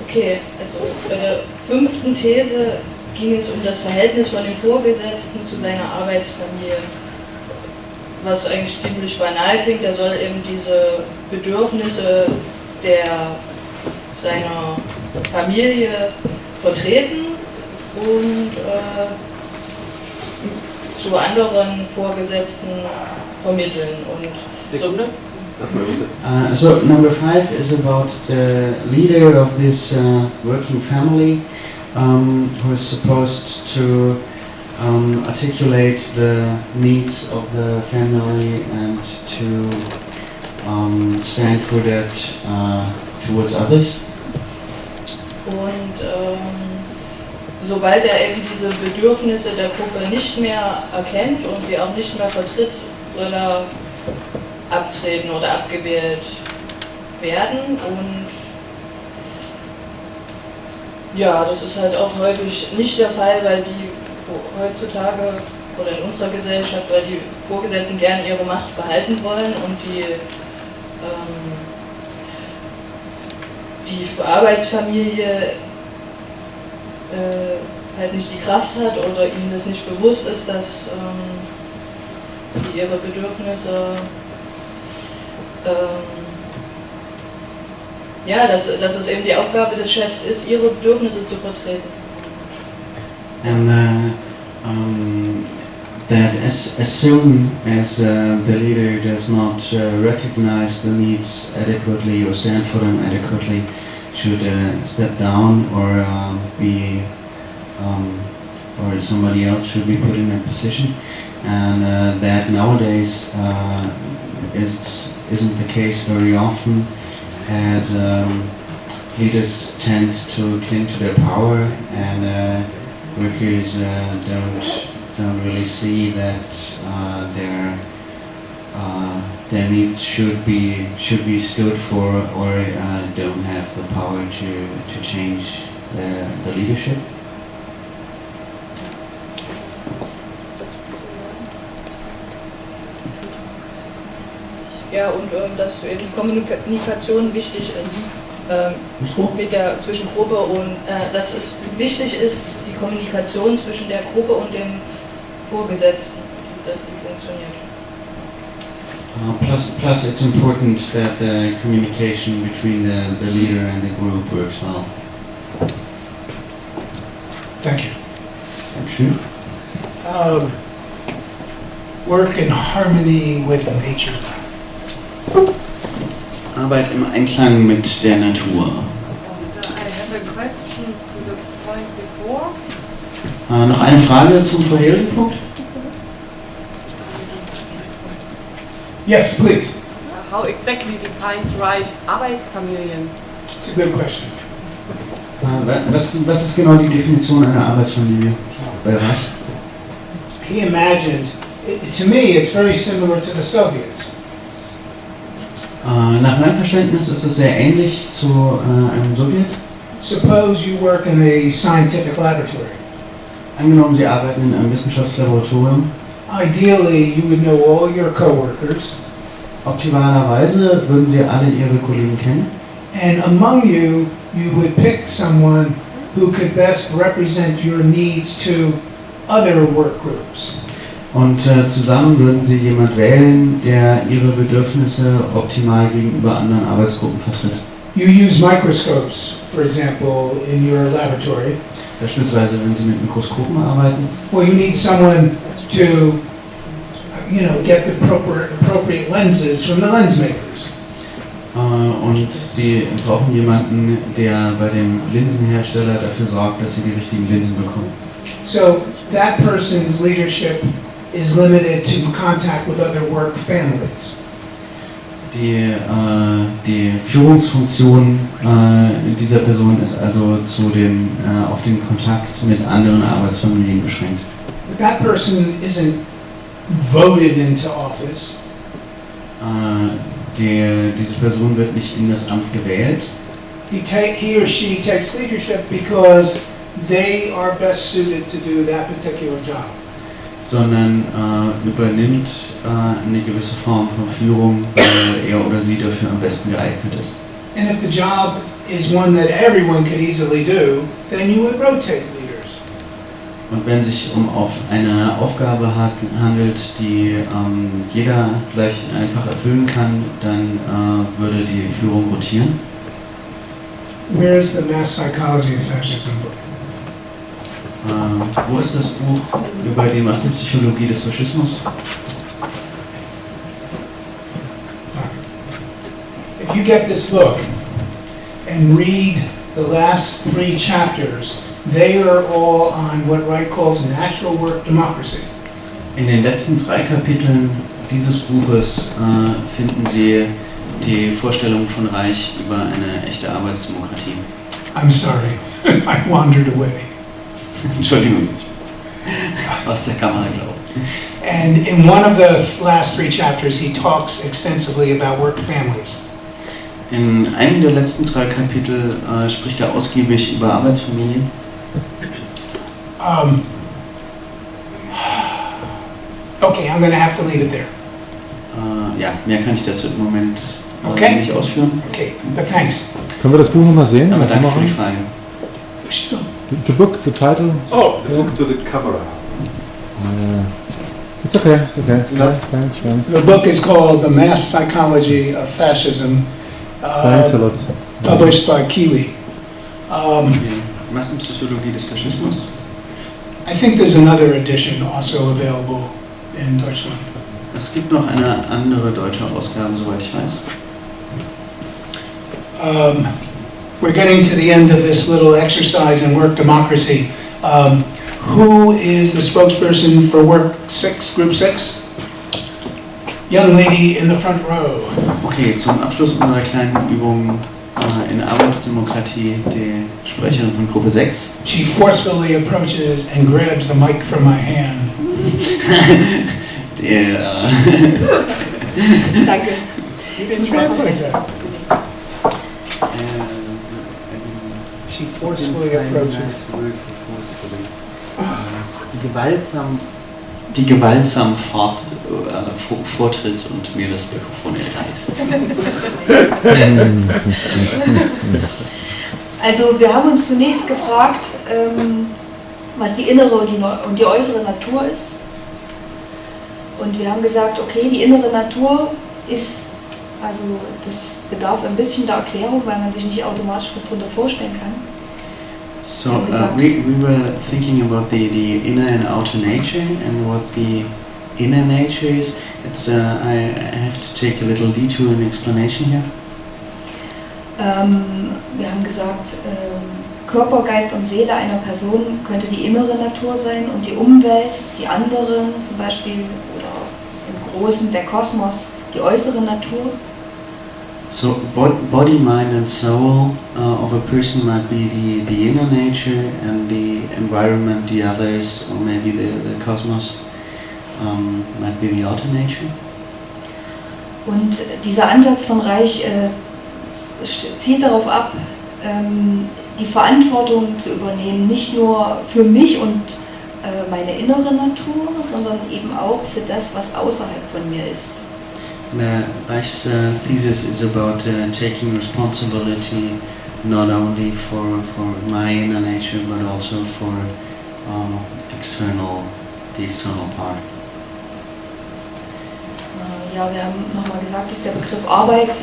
Okay, also bei der 5. These ging es um das Verhältnis von dem Vorgesetzten zu seiner Arbeitsfamilie. Was eigentlich ziemlich banal klingt, er soll eben diese Bedürfnisse seiner Familie vertreten und zu anderen Vorgesetzten vermitteln. Und So number 5 is about the leader of this working family who is supposed to articulate the needs of the family and to stand for that towards others. Und sobald er eben diese Bedürfnisse der Gruppe nicht mehr erkennt und sie auch nicht mehr vertritt, soll er abtreten oder abgewählt werden. Und ja, das ist halt auch häufig nicht der Fall, weil die heutzutage oder in unserer Gesellschaft, weil die Vorgesetzten gerne ihre Macht behalten wollen und die Arbeitsfamilie halt nicht die Kraft hat oder ihnen das nicht bewusst ist, dass sie ihre Bedürfnisse dass es eben die Aufgabe des Chefs ist, ihre Bedürfnisse zu vertreten. And that as soon as the leader does not recognize the needs adequately or stand for them adequately, should step down or or somebody else should be put in that position. And that nowadays isn't the case very often, as leaders tend to cling to their power and workers don't really see that their needs should be stood for or don't have the power to change the leadership. Ja, und dass eben Kommunikation wichtig ist zwischen Gruppe und dass es wichtig ist, die Kommunikation zwischen der Gruppe und dem Vorgesetzten, dass die funktioniert. Plus it's important that the communication between the leader and the group works well. Thank you. Dankeschön. Work in harmony with nature. Arbeit im Einklang mit der Natur. I have a question to the point before. Noch eine Frage zum vorherigen Punkt? Yes, please. How exactly defines Reich Arbeitsfamilien? It's a good question. Was ist genau die Definition einer Arbeitsfamilie bei Reich? He imagined, to me, it's very similar to the Soviets. Nach meinem Verständnis ist es sehr ähnlich zu einem Sowjet. Suppose you work in a scientific laboratory. Angenommen, Sie arbeiten in einem Wissenschaftslaboratorium. Ideally, you would know all your coworkers. Optimalerweise würden Sie alle Ihre Kollegen kennen. And among you, you would pick someone who could best represent your needs to other work groups. Und zusammen würden Sie jemand wählen, der Ihre Bedürfnisse optimal gegenüber anderen Arbeitsgruppen vertritt. You use microscopes, for example, in your laboratory. Beispielsweise, wenn Sie mit Mikroskopen arbeiten. Well, you need someone to, get the appropriate lenses from the lens makers. Und Sie brauchen jemanden, der bei dem Linsenhersteller dafür sorgt, dass Sie die richtigen Linsen bekommen. So that person's leadership is limited to contact with other work families. Die Führungsfunktion dieser Person ist also auf den Kontakt mit anderen Arbeitsfamilien beschränkt. But that person isn't voted into office. Diese Person wird nicht in das Amt gewählt. He or she takes leadership because they are best suited to do that particular job. Sondern übernimmt eine gewisse Form von Führung, weil er oder sie dafür am besten geeignet ist. And if the job is one that everyone could easily do, then you would rotate leaders. Und wenn sich auf eine Aufgabe handelt, die jeder gleich einfach erfüllen kann, dann würde die Führung rotieren. Where is the mass psychology of fascism book? Wo ist das Buch über die Massenpsychologie des Faschismus? If you get this book and read the last 3 chapters, they are all on what Reich calls natural work democracy. In den letzten 3 Kapiteln dieses Buches finden Sie die Vorstellung von Reich über eine echte Arbeitsdemokratie. I'm sorry, I wandered away. Entschuldigung, aus der Kamera gelaufen. And in one of the last 3 chapters, he talks extensively about work families. In einem der letzten 3 Kapitel spricht er ausgiebig über Arbeitsfamilien. Okay, I'm going to have to leave it there. Ja, mehr kann ich dazu im Moment nicht ausführen. Okay, but thanks. Können wir das Buch nochmal sehen? Aber danke für die Frage. The book, the title? Oh, the book to the camera. It's okay, it's okay. Thanks. The book is called The Mass Psychology of Fascism, Thanks a lot. published by Kiwi. Die Massenpsychologie des Faschismus. I think there's another edition also available in Deutschland. Es gibt noch eine andere deutsche Ausgabe, soweit ich weiß. We're getting to the end of this little exercise in work democracy. Who is the spokesperson for Group 6? Young lady in the front row. Okay, zum Abschluss unserer kleinen Übung in Arbeitsdemokratie die Sprecherin von Gruppe 6. She forcefully approaches and grabs the mic from my hand. Danke. You didn't translate that. She forcefully approaches. Die gewaltsam vortritt und mir das Mikrofon erreicht. Also wir haben uns zunächst gefragt, was die innere und die äußere Natur ist. Und wir haben gesagt, okay, die innere Natur ist, also das bedarf ein bisschen der Erklärung, weil man sich nicht automatisch was darunter vorstellen kann. So we were thinking about the inner and outer nature and what the inner nature is. It's I have to take a little detour in explanation here. Wir haben gesagt, Körper, Geist und Seele einer Person könnte die innere Natur sein und die Umwelt, die anderen zum Beispiel oder im Großen der Kosmos, die äußere Natur. So body, mind and soul of a person might be the inner nature and the environment, the others, or maybe the cosmos might be the outer nature. Und dieser Ansatz von Reich zielt darauf ab, die Verantwortung zu übernehmen, nicht nur für mich und meine innere Natur, sondern eben auch für das, was außerhalb von mir ist. The Reich's thesis is about taking responsibility not only for my inner nature but also for the external part. Ja, wir haben nochmal gesagt, dass der Begriff Arbeit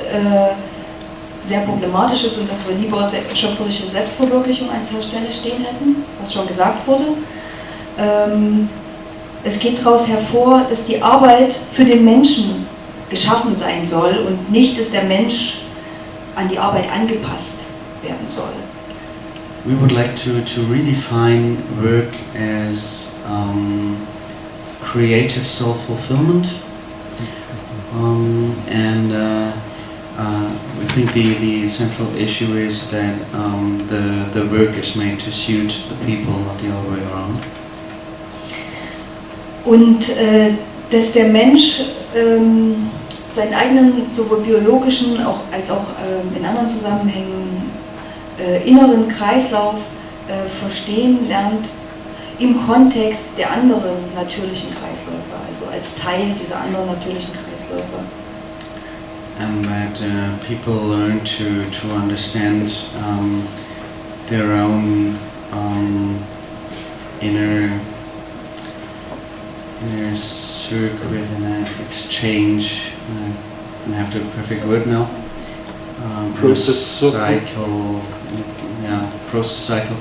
sehr problematisch ist und dass wir lieber schöpferische Selbstverwirklichung an dieser Stelle stehen hätten, was schon gesagt wurde. Es geht daraus hervor, dass die Arbeit für den Menschen geschaffen sein soll und nicht, dass der Mensch an die Arbeit angepasst werden soll. We would like to redefine work as creative self-fulfillment, and we think the central issue is that the work is made to suit the people, not the other way around. Und dass der Mensch seinen eigenen, sowohl biologischen als auch in anderen Zusammenhängen inneren Kreislauf verstehen lernt im Kontext der anderen natürlichen Kreisläufe, also als Teil dieser anderen natürlichen Kreisläufe. And that people learn to understand their own inner circuit and exchange. I don't have the perfect word now. Process cycle. Yeah, process cycle.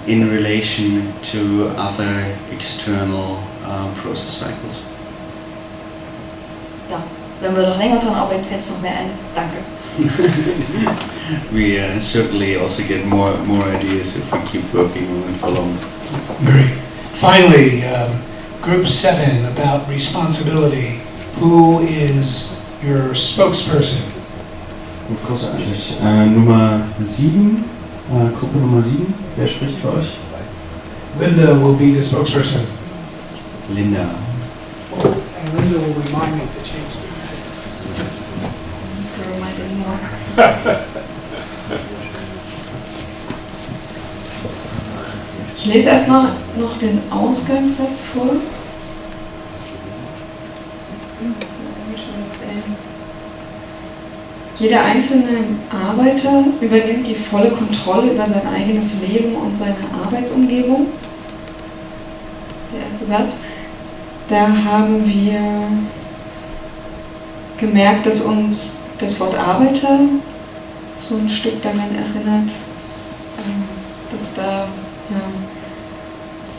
In relation to other external process cycles. Ja, wenn wir noch länger dran arbeiten, fällt es noch mehr ein. Danke. We certainly also get more ideas if we keep working on it for long. Great. Finally, group 7 about responsibility. Who is your spokesperson? Gut, großartig. Nummer 7, Gruppe Nummer 7. Wer spricht für euch? Linda will be the spokesperson. Linda. And Linda will remind me to change the Ich lese erstmal noch den Ausgangssatz vor. Jeder einzelne Arbeiter übernimmt die volle Kontrolle über sein eigenes Leben und seine Arbeitsumgebung. Der erste Satz. Da haben wir gemerkt, dass uns das Wort Arbeiter so ein Stück daran erinnert, dass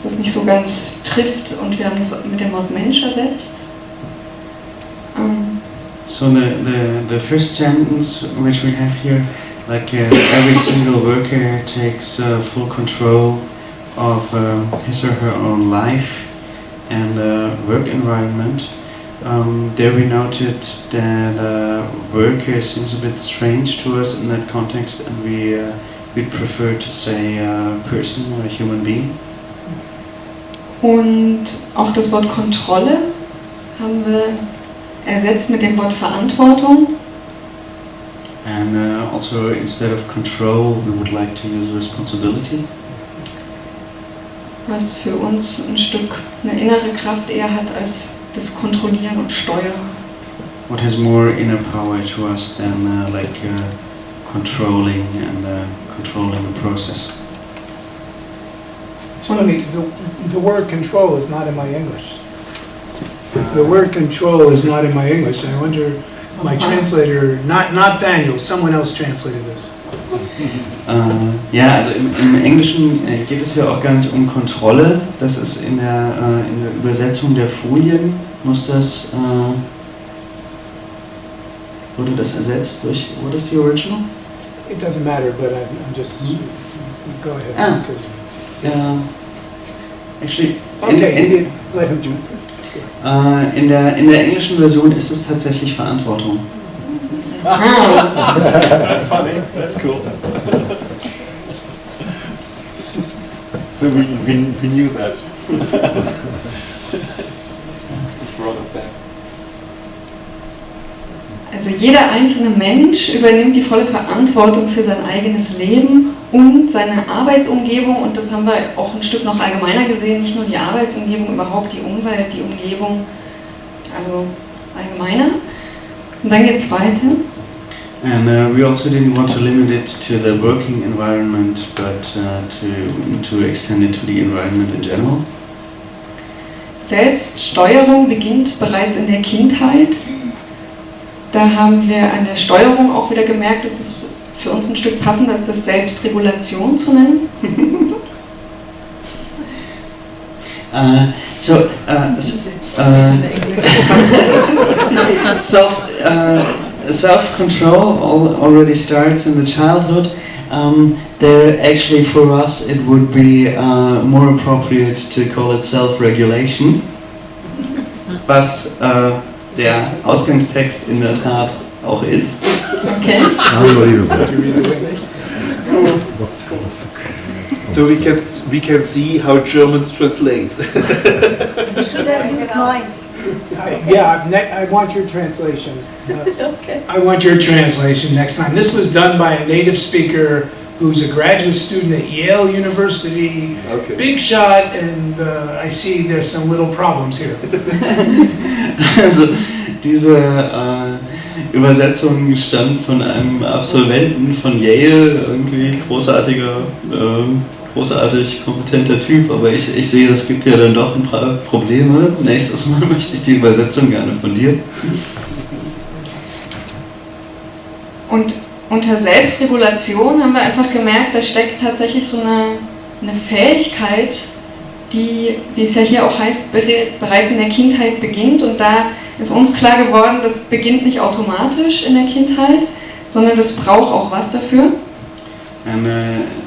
das nicht so ganz trifft und wir haben das mit dem Wort Mensch ersetzt. So the first sentence which we have here, like every single worker takes full control of his or her own life and work environment. There we noted that worker seems a bit strange to us in that context, and we'd prefer to say person or human being. Und auch das Wort Kontrolle haben wir ersetzt mit dem Wort Verantwortung. And also instead of control, we would like to use responsibility. Was für uns ein Stück eine innere Kraft eher hat als das Kontrollieren und Steuern. What has more inner power to us than controlling and controlling the process. It's funny, the word control is not in my English. The word control is not in my English. I wonder, my translator, not Daniel, someone else translated this. Ja, also im Englischen geht es ja auch gar nicht um Kontrolle. Das ist in der Übersetzung der Folien, wurde das ersetzt durch, what is the original? It doesn't matter, but I'm just, go ahead. Actually, let him translate. In der englischen Version ist es tatsächlich Verantwortung. That's funny. That's cool. So we knew that. Also jeder einzelne Mensch übernimmt die volle Verantwortung für sein eigenes Leben und seine Arbeitsumgebung, und das haben wir auch ein Stück noch allgemeiner gesehen, nicht nur die Arbeitsumgebung, überhaupt die Umwelt, die Umgebung, also allgemeiner. Und dann geht es weiter. And we also didn't want to limit it to the working environment, but to extend it to the environment in general. Selbststeuerung beginnt bereits in der Kindheit. Da haben wir an der Steuerung auch wieder gemerkt, dass es für uns ein Stück passender ist, das Selbstregulation zu nennen. Self-control already starts in the childhood. There actually for us it would be more appropriate to call it self-regulation, was der Ausgangstext in der Tat auch ist. Okay. So we can see how Germans translate. You should have used mine. Yeah, I want your translation. Okay. I want your translation next time. This was done by a native speaker who's a graduate student at Yale University. Okay. Big shot, and I see there's some little problems here. Also diese Übersetzung stammt von einem Absolventen von Yale, irgendwie großartig kompetenter Typ, aber ich sehe, es gibt ja dann doch ein paar Probleme. Nächstes Mal möchte ich die Übersetzung gerne von dir. Und unter Selbstregulation haben wir einfach gemerkt, da steckt tatsächlich so eine Fähigkeit, die, wie es ja hier auch heißt, bereits in der Kindheit beginnt. Und da ist uns klar geworden, das beginnt nicht automatisch in der Kindheit, sondern das braucht auch was dafür. And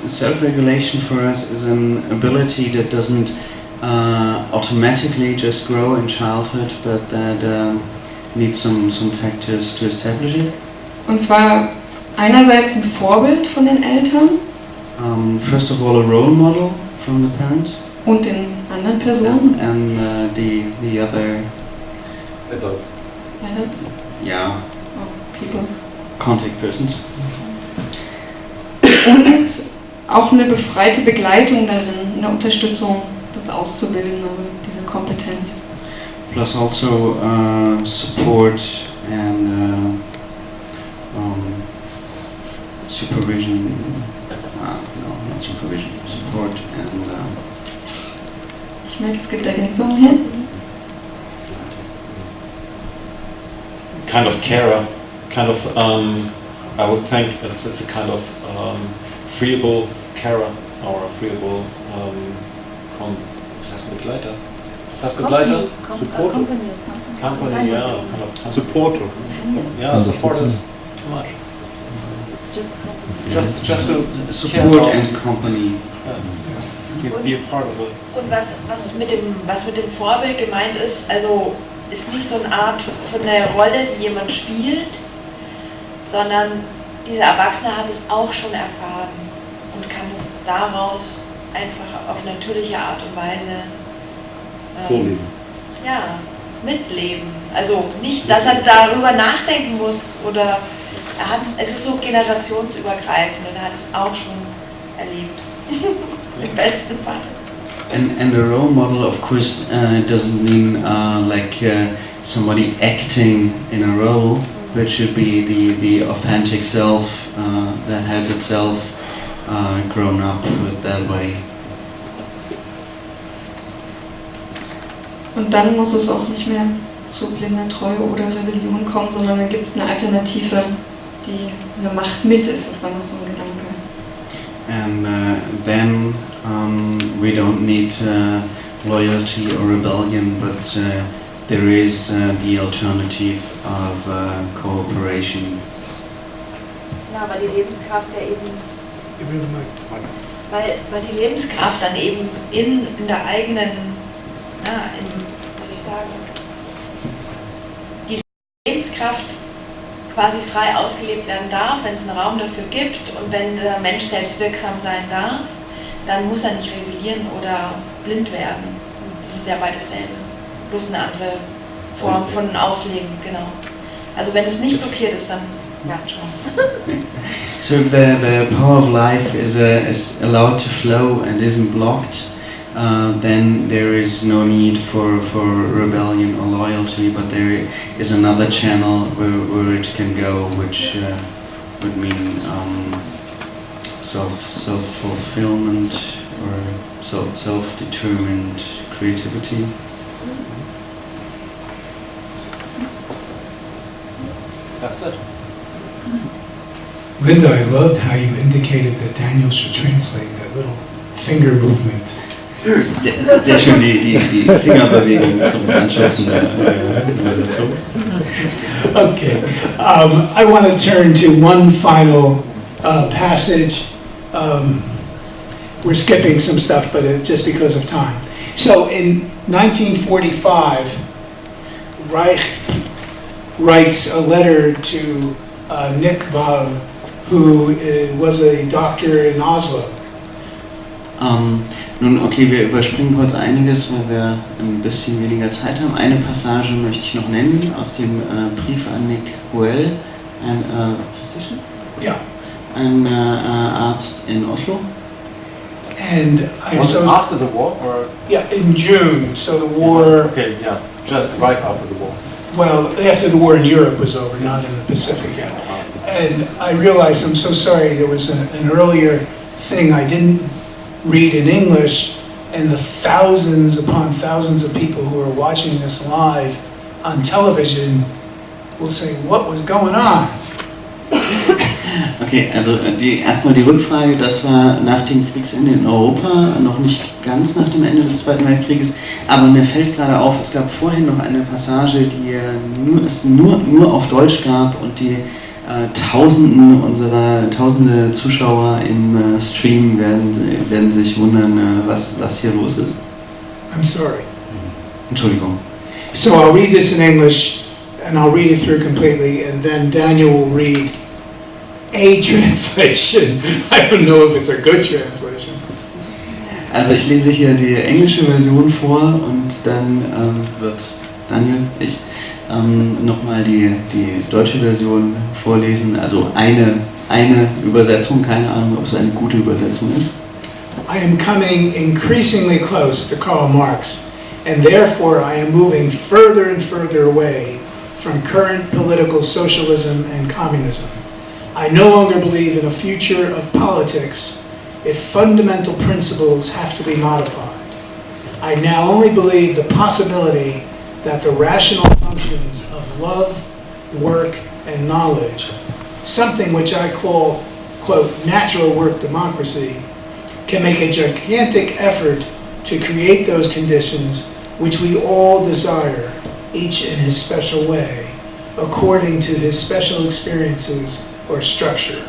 self-regulation for us is an ability that doesn't automatically just grow in childhood, but that needs some factors to establish it. Und zwar einerseits ein Vorbild von den Eltern. First of all, a role model from the parents. Und den anderen Personen. And the other Adults. Yeah. Oh, people. Contact persons. Und auch eine befreite Begleitung darin, eine Unterstützung, das auszubilden, also diese Kompetenz. Plus also support and supervision. No, not supervision. Support and. Ich merke, es gibt Ergänzungen hier. Kind of carer, kind of, I would think it's a kind of freeable carer or a freeable Begleiter. Was heißt Begleiter? Supporter. Company, yeah, kind of supporter. Yeah, support is too much. It's just Just to support and company. Be a part of it. Und was mit dem Vorbild gemeint ist, also ist nicht so eine Art von der Rolle, die jemand spielt, sondern dieser Erwachsene hat es auch schon erfahren und kann es daraus einfach auf natürliche Art und Weise Vorleben. Ja, mitleben. Also nicht, dass er darüber nachdenken muss oder es ist so generationsübergreifend und er hat es auch schon erlebt. Im besten Fall. And a role model, of course, doesn't mean somebody acting in a role, but should be the authentic self that has itself grown up with that way. Und dann muss es auch nicht mehr zu blinder Treue oder Rebellion kommen, sondern dann gibt es eine Alternative, die eine Macht mit ist. Das war noch so ein Gedanke. And then we don't need loyalty or rebellion, but there is the alternative of cooperation. Ja, weil die Lebenskraft ja eben, weil die Lebenskraft dann eben in der eigenen, wie soll ich sagen, die Lebenskraft quasi frei ausgelebt werden darf, wenn es einen Raum dafür gibt und wenn der Mensch selbstwirksam sein darf, dann muss er nicht rebellieren oder blind werden. Das ist ja beides dasselbe, bloß eine andere Form von Ausleben, genau. Also wenn es nicht blockiert ist, dann ja schon. So the power of life is allowed to flow and isn't blocked, then there is no need for rebellion or loyalty, but there is another channel where it can go, which would mean self-fulfillment or self-determined creativity. That's it. Linda, I loved how you indicated that Daniel should translate that little finger movement. Sehr schön die Fingerbewegung zum Anschubsen der Übersetzung. Okay, I want to turn to one final passage. We're skipping some stuff, but just because of time. So in 1945, Reich writes a letter to Nick Ball, who was a doctor in Oslo. Nun, okay, wir überspringen kurz einiges, weil wir ein bisschen weniger Zeit haben. Eine Passage möchte ich noch nennen aus dem Brief an Nick Ball, ein Physician? Ja. Ein Arzt in Oslo. And I Was it so after the war or? yeah, in June. So the war. Okay, yeah, just right after the war. Well, after the war in Europe was over, not in the Pacific yet. And I realized, I'm so sorry, there was an earlier thing I didn't read in English, and the thousands upon thousands of people who are watching this live on television will say, what was going on? Okay, also erstmal die Rückfrage, das war nach dem Kriegsende in Europa, noch nicht ganz nach dem Ende des Zweiten Weltkrieges, aber mir fällt gerade auf, es gab vorhin noch eine Passage, die es nur auf Deutsch gab und die Tausende Zuschauer im Stream werden sich wundern, was hier los ist. I'm sorry. Entschuldigung. So I'll read this in English, and I'll read it through completely, and then Daniel will read a translation. I don't know if it's a good translation. Also ich lese hier die englische Version vor und dann wird Daniel, ich nochmal die deutsche Version vorlesen. Also eine Übersetzung, keine Ahnung, ob es eine gute Übersetzung ist. I am coming increasingly close to Karl Marx, and therefore I am moving further and further away from current political socialism and communism. I no longer believe in a future of politics if fundamental principles have to be modified. I now only believe the possibility that the rational functions of love, work, and knowledge, something which I call, quote, natural work democracy, can make a gigantic effort to create those conditions which we all desire, each in his special way, according to his special experiences or structure.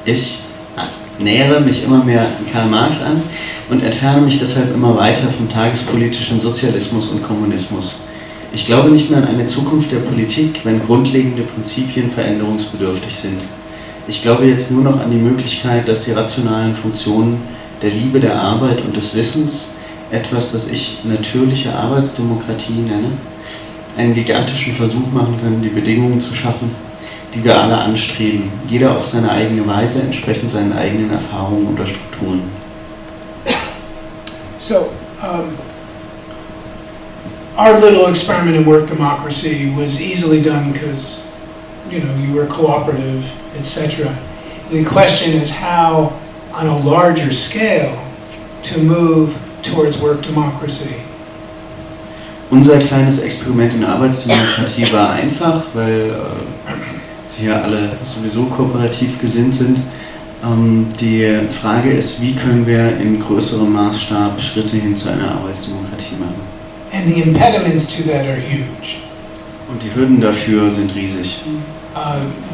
Ich nähere mich immer mehr Karl Marx an und entferne mich deshalb immer weiter vom tagespolitischen Sozialismus und Kommunismus. Ich glaube nicht mehr an eine Zukunft der Politik, wenn grundlegende Prinzipien veränderungsbedürftig sind. Ich glaube jetzt nur noch an die Möglichkeit, dass die rationalen Funktionen der Liebe, der Arbeit und des Wissens, etwas, das ich natürliche Arbeitsdemokratie nenne, einen gigantischen Versuch machen können, die Bedingungen zu schaffen, die wir alle anstreben, jeder auf seine eigene Weise, entsprechend seinen eigenen Erfahrungen oder Strukturen. So, our little experiment in work democracy was easily done because, you were cooperative, etc. The question is how, on a larger scale, to move towards work democracy. Unser kleines Experiment in Arbeitsdemokratie war einfach, weil hier alle sowieso kooperativ gesinnt sind. Die Frage ist, wie können wir in größerem Maßstab Schritte hin zu einer Arbeitsdemokratie machen? And the impediments to that are huge. Und die Hürden dafür sind riesig.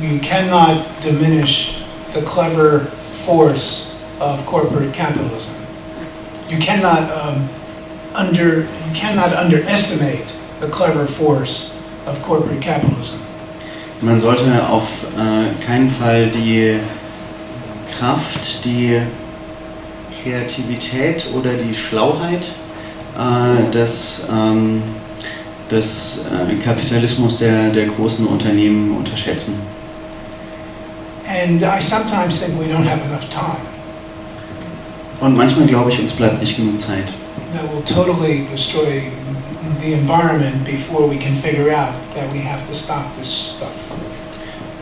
You cannot diminish the clever force of corporate capitalism. You cannot underestimate the clever force of corporate capitalism. Man sollte auf keinen Fall die Kraft, die Kreativität oder die Schlauheit des Kapitalismus der großen Unternehmen unterschätzen. And I sometimes think we don't have enough time. Und manchmal glaube ich, uns bleibt nicht genug Zeit. That will totally destroy the environment before we can figure out that we have to stop this stuff.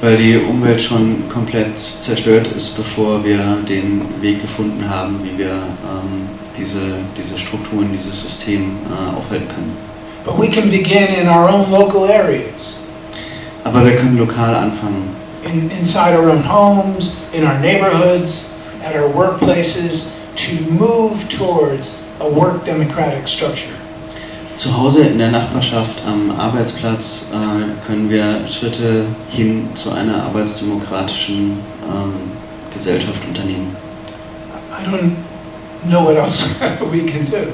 Weil die Umwelt schon komplett zerstört ist, bevor wir den Weg gefunden haben, wie wir diese Strukturen, dieses System aufhalten können. But we can begin in our own local areas. Aber wir können lokal anfangen. Inside our own homes, in our neighborhoods, at our workplaces, to move towards a work democratic structure. Zu Hause in der Nachbarschaft, am Arbeitsplatz können wir Schritte hin zu einer arbeitsdemokratischen Gesellschaft unternehmen. I don't know what else we can do.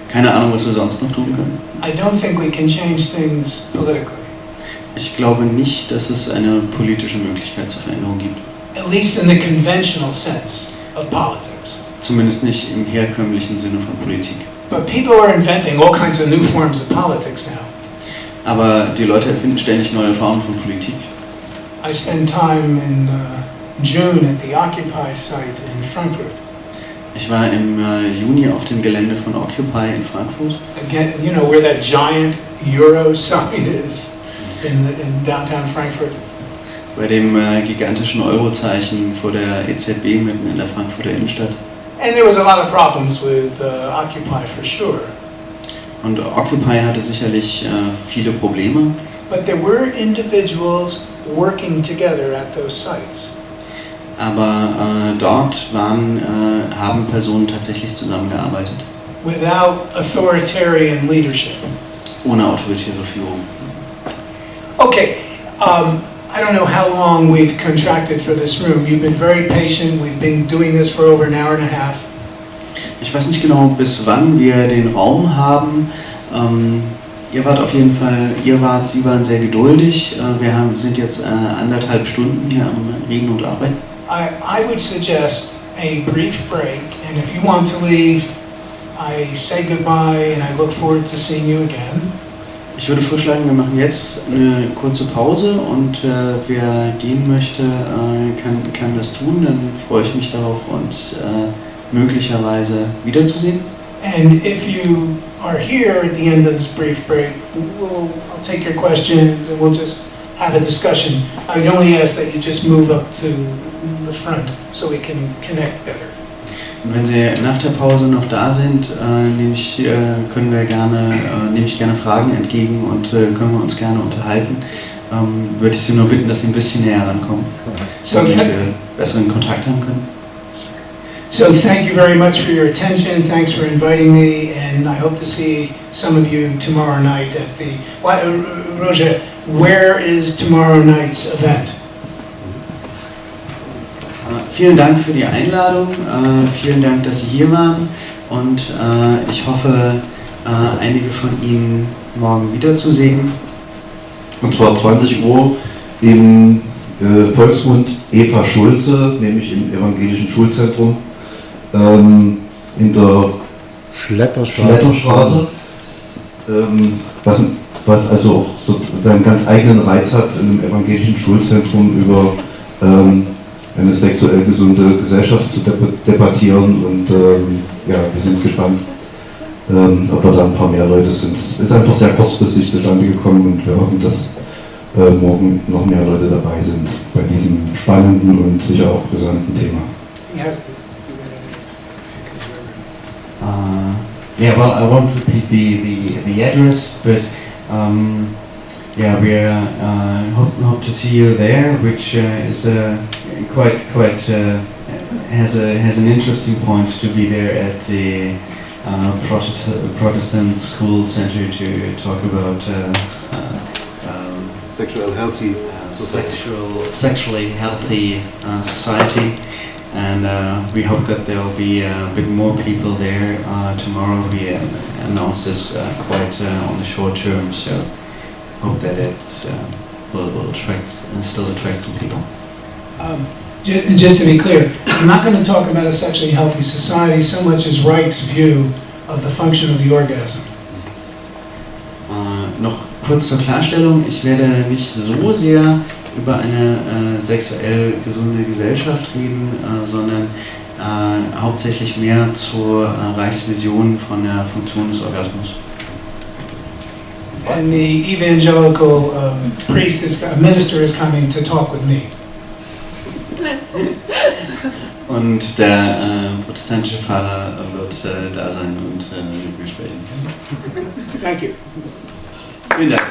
Keine Ahnung, was wir sonst noch tun können. I don't think we can change things politically. Ich glaube nicht, dass es eine politische Möglichkeit zur Veränderung gibt. At least in the conventional sense of politics. Zumindest nicht im herkömmlichen Sinne von Politik. But people are inventing all kinds of new forms of politics now. Aber die Leute erfinden ständig neue Formen von Politik. I spent time in June at the Occupy site in Frankfurt. Ich war im Juni auf dem Gelände von Occupy in Frankfurt. Again, you know where that giant Euro sign is in downtown Frankfurt. Bei dem gigantischen Eurozeichen vor der EZB mitten in der Frankfurter Innenstadt. And there was a lot of problems with Occupy for sure. Und Occupy hatte sicherlich viele Probleme. But there were individuals working together at those sites. Aber dort haben Personen tatsächlich zusammengearbeitet. Without authoritarian leadership. Ohne autoritäre Führung. Okay, I don't know how long we've contracted for this room. You've been very patient. We've been doing this for over an hour and a half. Ich weiß nicht genau, bis wann wir den Raum haben. Ihr wart auf jeden Fall, Sie waren sehr geduldig. Wir sind jetzt 1,5 Stunden hier am Reden und Arbeiten. I would suggest a brief break, and if you want to leave, I say goodbye and I look forward to seeing you again. Ich würde vorschlagen, wir machen jetzt eine kurze Pause und wer gehen möchte, kann das tun. Dann freue ich mich darauf, uns möglicherweise wiederzusehen. And if you are here at the end of this brief break, I'll take your questions and we'll just have a discussion. I would only ask that you just move up to the front so we can connect better. Und wenn Sie nach der Pause noch da sind, nehme ich gerne Fragen entgegen und können wir uns gerne unterhalten. Würde ich Sie nur bitten, dass Sie ein bisschen näher rankommen, damit wir besseren Kontakt haben können. So thank you very much for your attention. Thanks for inviting me, and I hope to see some of you tomorrow night at the. Roger, where is tomorrow night's event? Vielen Dank für die Einladung, vielen Dank, dass Sie hier waren und ich hoffe, einige von Ihnen morgen wiederzusehen. Und zwar 20 Uhr im Volksmund Eva Schulze, nämlich im evangelischen Schulzentrum in der Schlepperstraße, was also auch so seinen ganz eigenen Reiz hat, in einem evangelischen Schulzentrum über eine sexuell gesunde Gesellschaft zu debattieren und ja, wir sind gespannt, ob wir da ein paar mehr Leute sind. Es ist einfach sehr kurzfristig zustande gekommen und wir hoffen, dass morgen noch mehr Leute dabei sind bei diesem spannenden und sicher auch brisanten Thema. Yeah, well, I won't repeat the address, but yeah, we hope to see you there, which is quite has an interesting point to be there at the Protestant School Center to talk about sexually healthy society, and we hope that there will be a bit more people there tomorrow. We announced this quite on the short term, so hope that it will still attract some people. Just to be clear, I'm not going to talk about a sexually healthy society so much as Reich's view of the function of the orgasm. Noch kurz zur Klarstellung, ich werde nicht so sehr über eine sexuell gesunde Gesellschaft reden, sondern hauptsächlich mehr zur Reichs Vision von der Funktion des Orgasmus. And the evangelical minister is coming to talk with me. Und der protestantische Pfarrer wird da sein und mit mir sprechen. Thank you. Vielen Dank.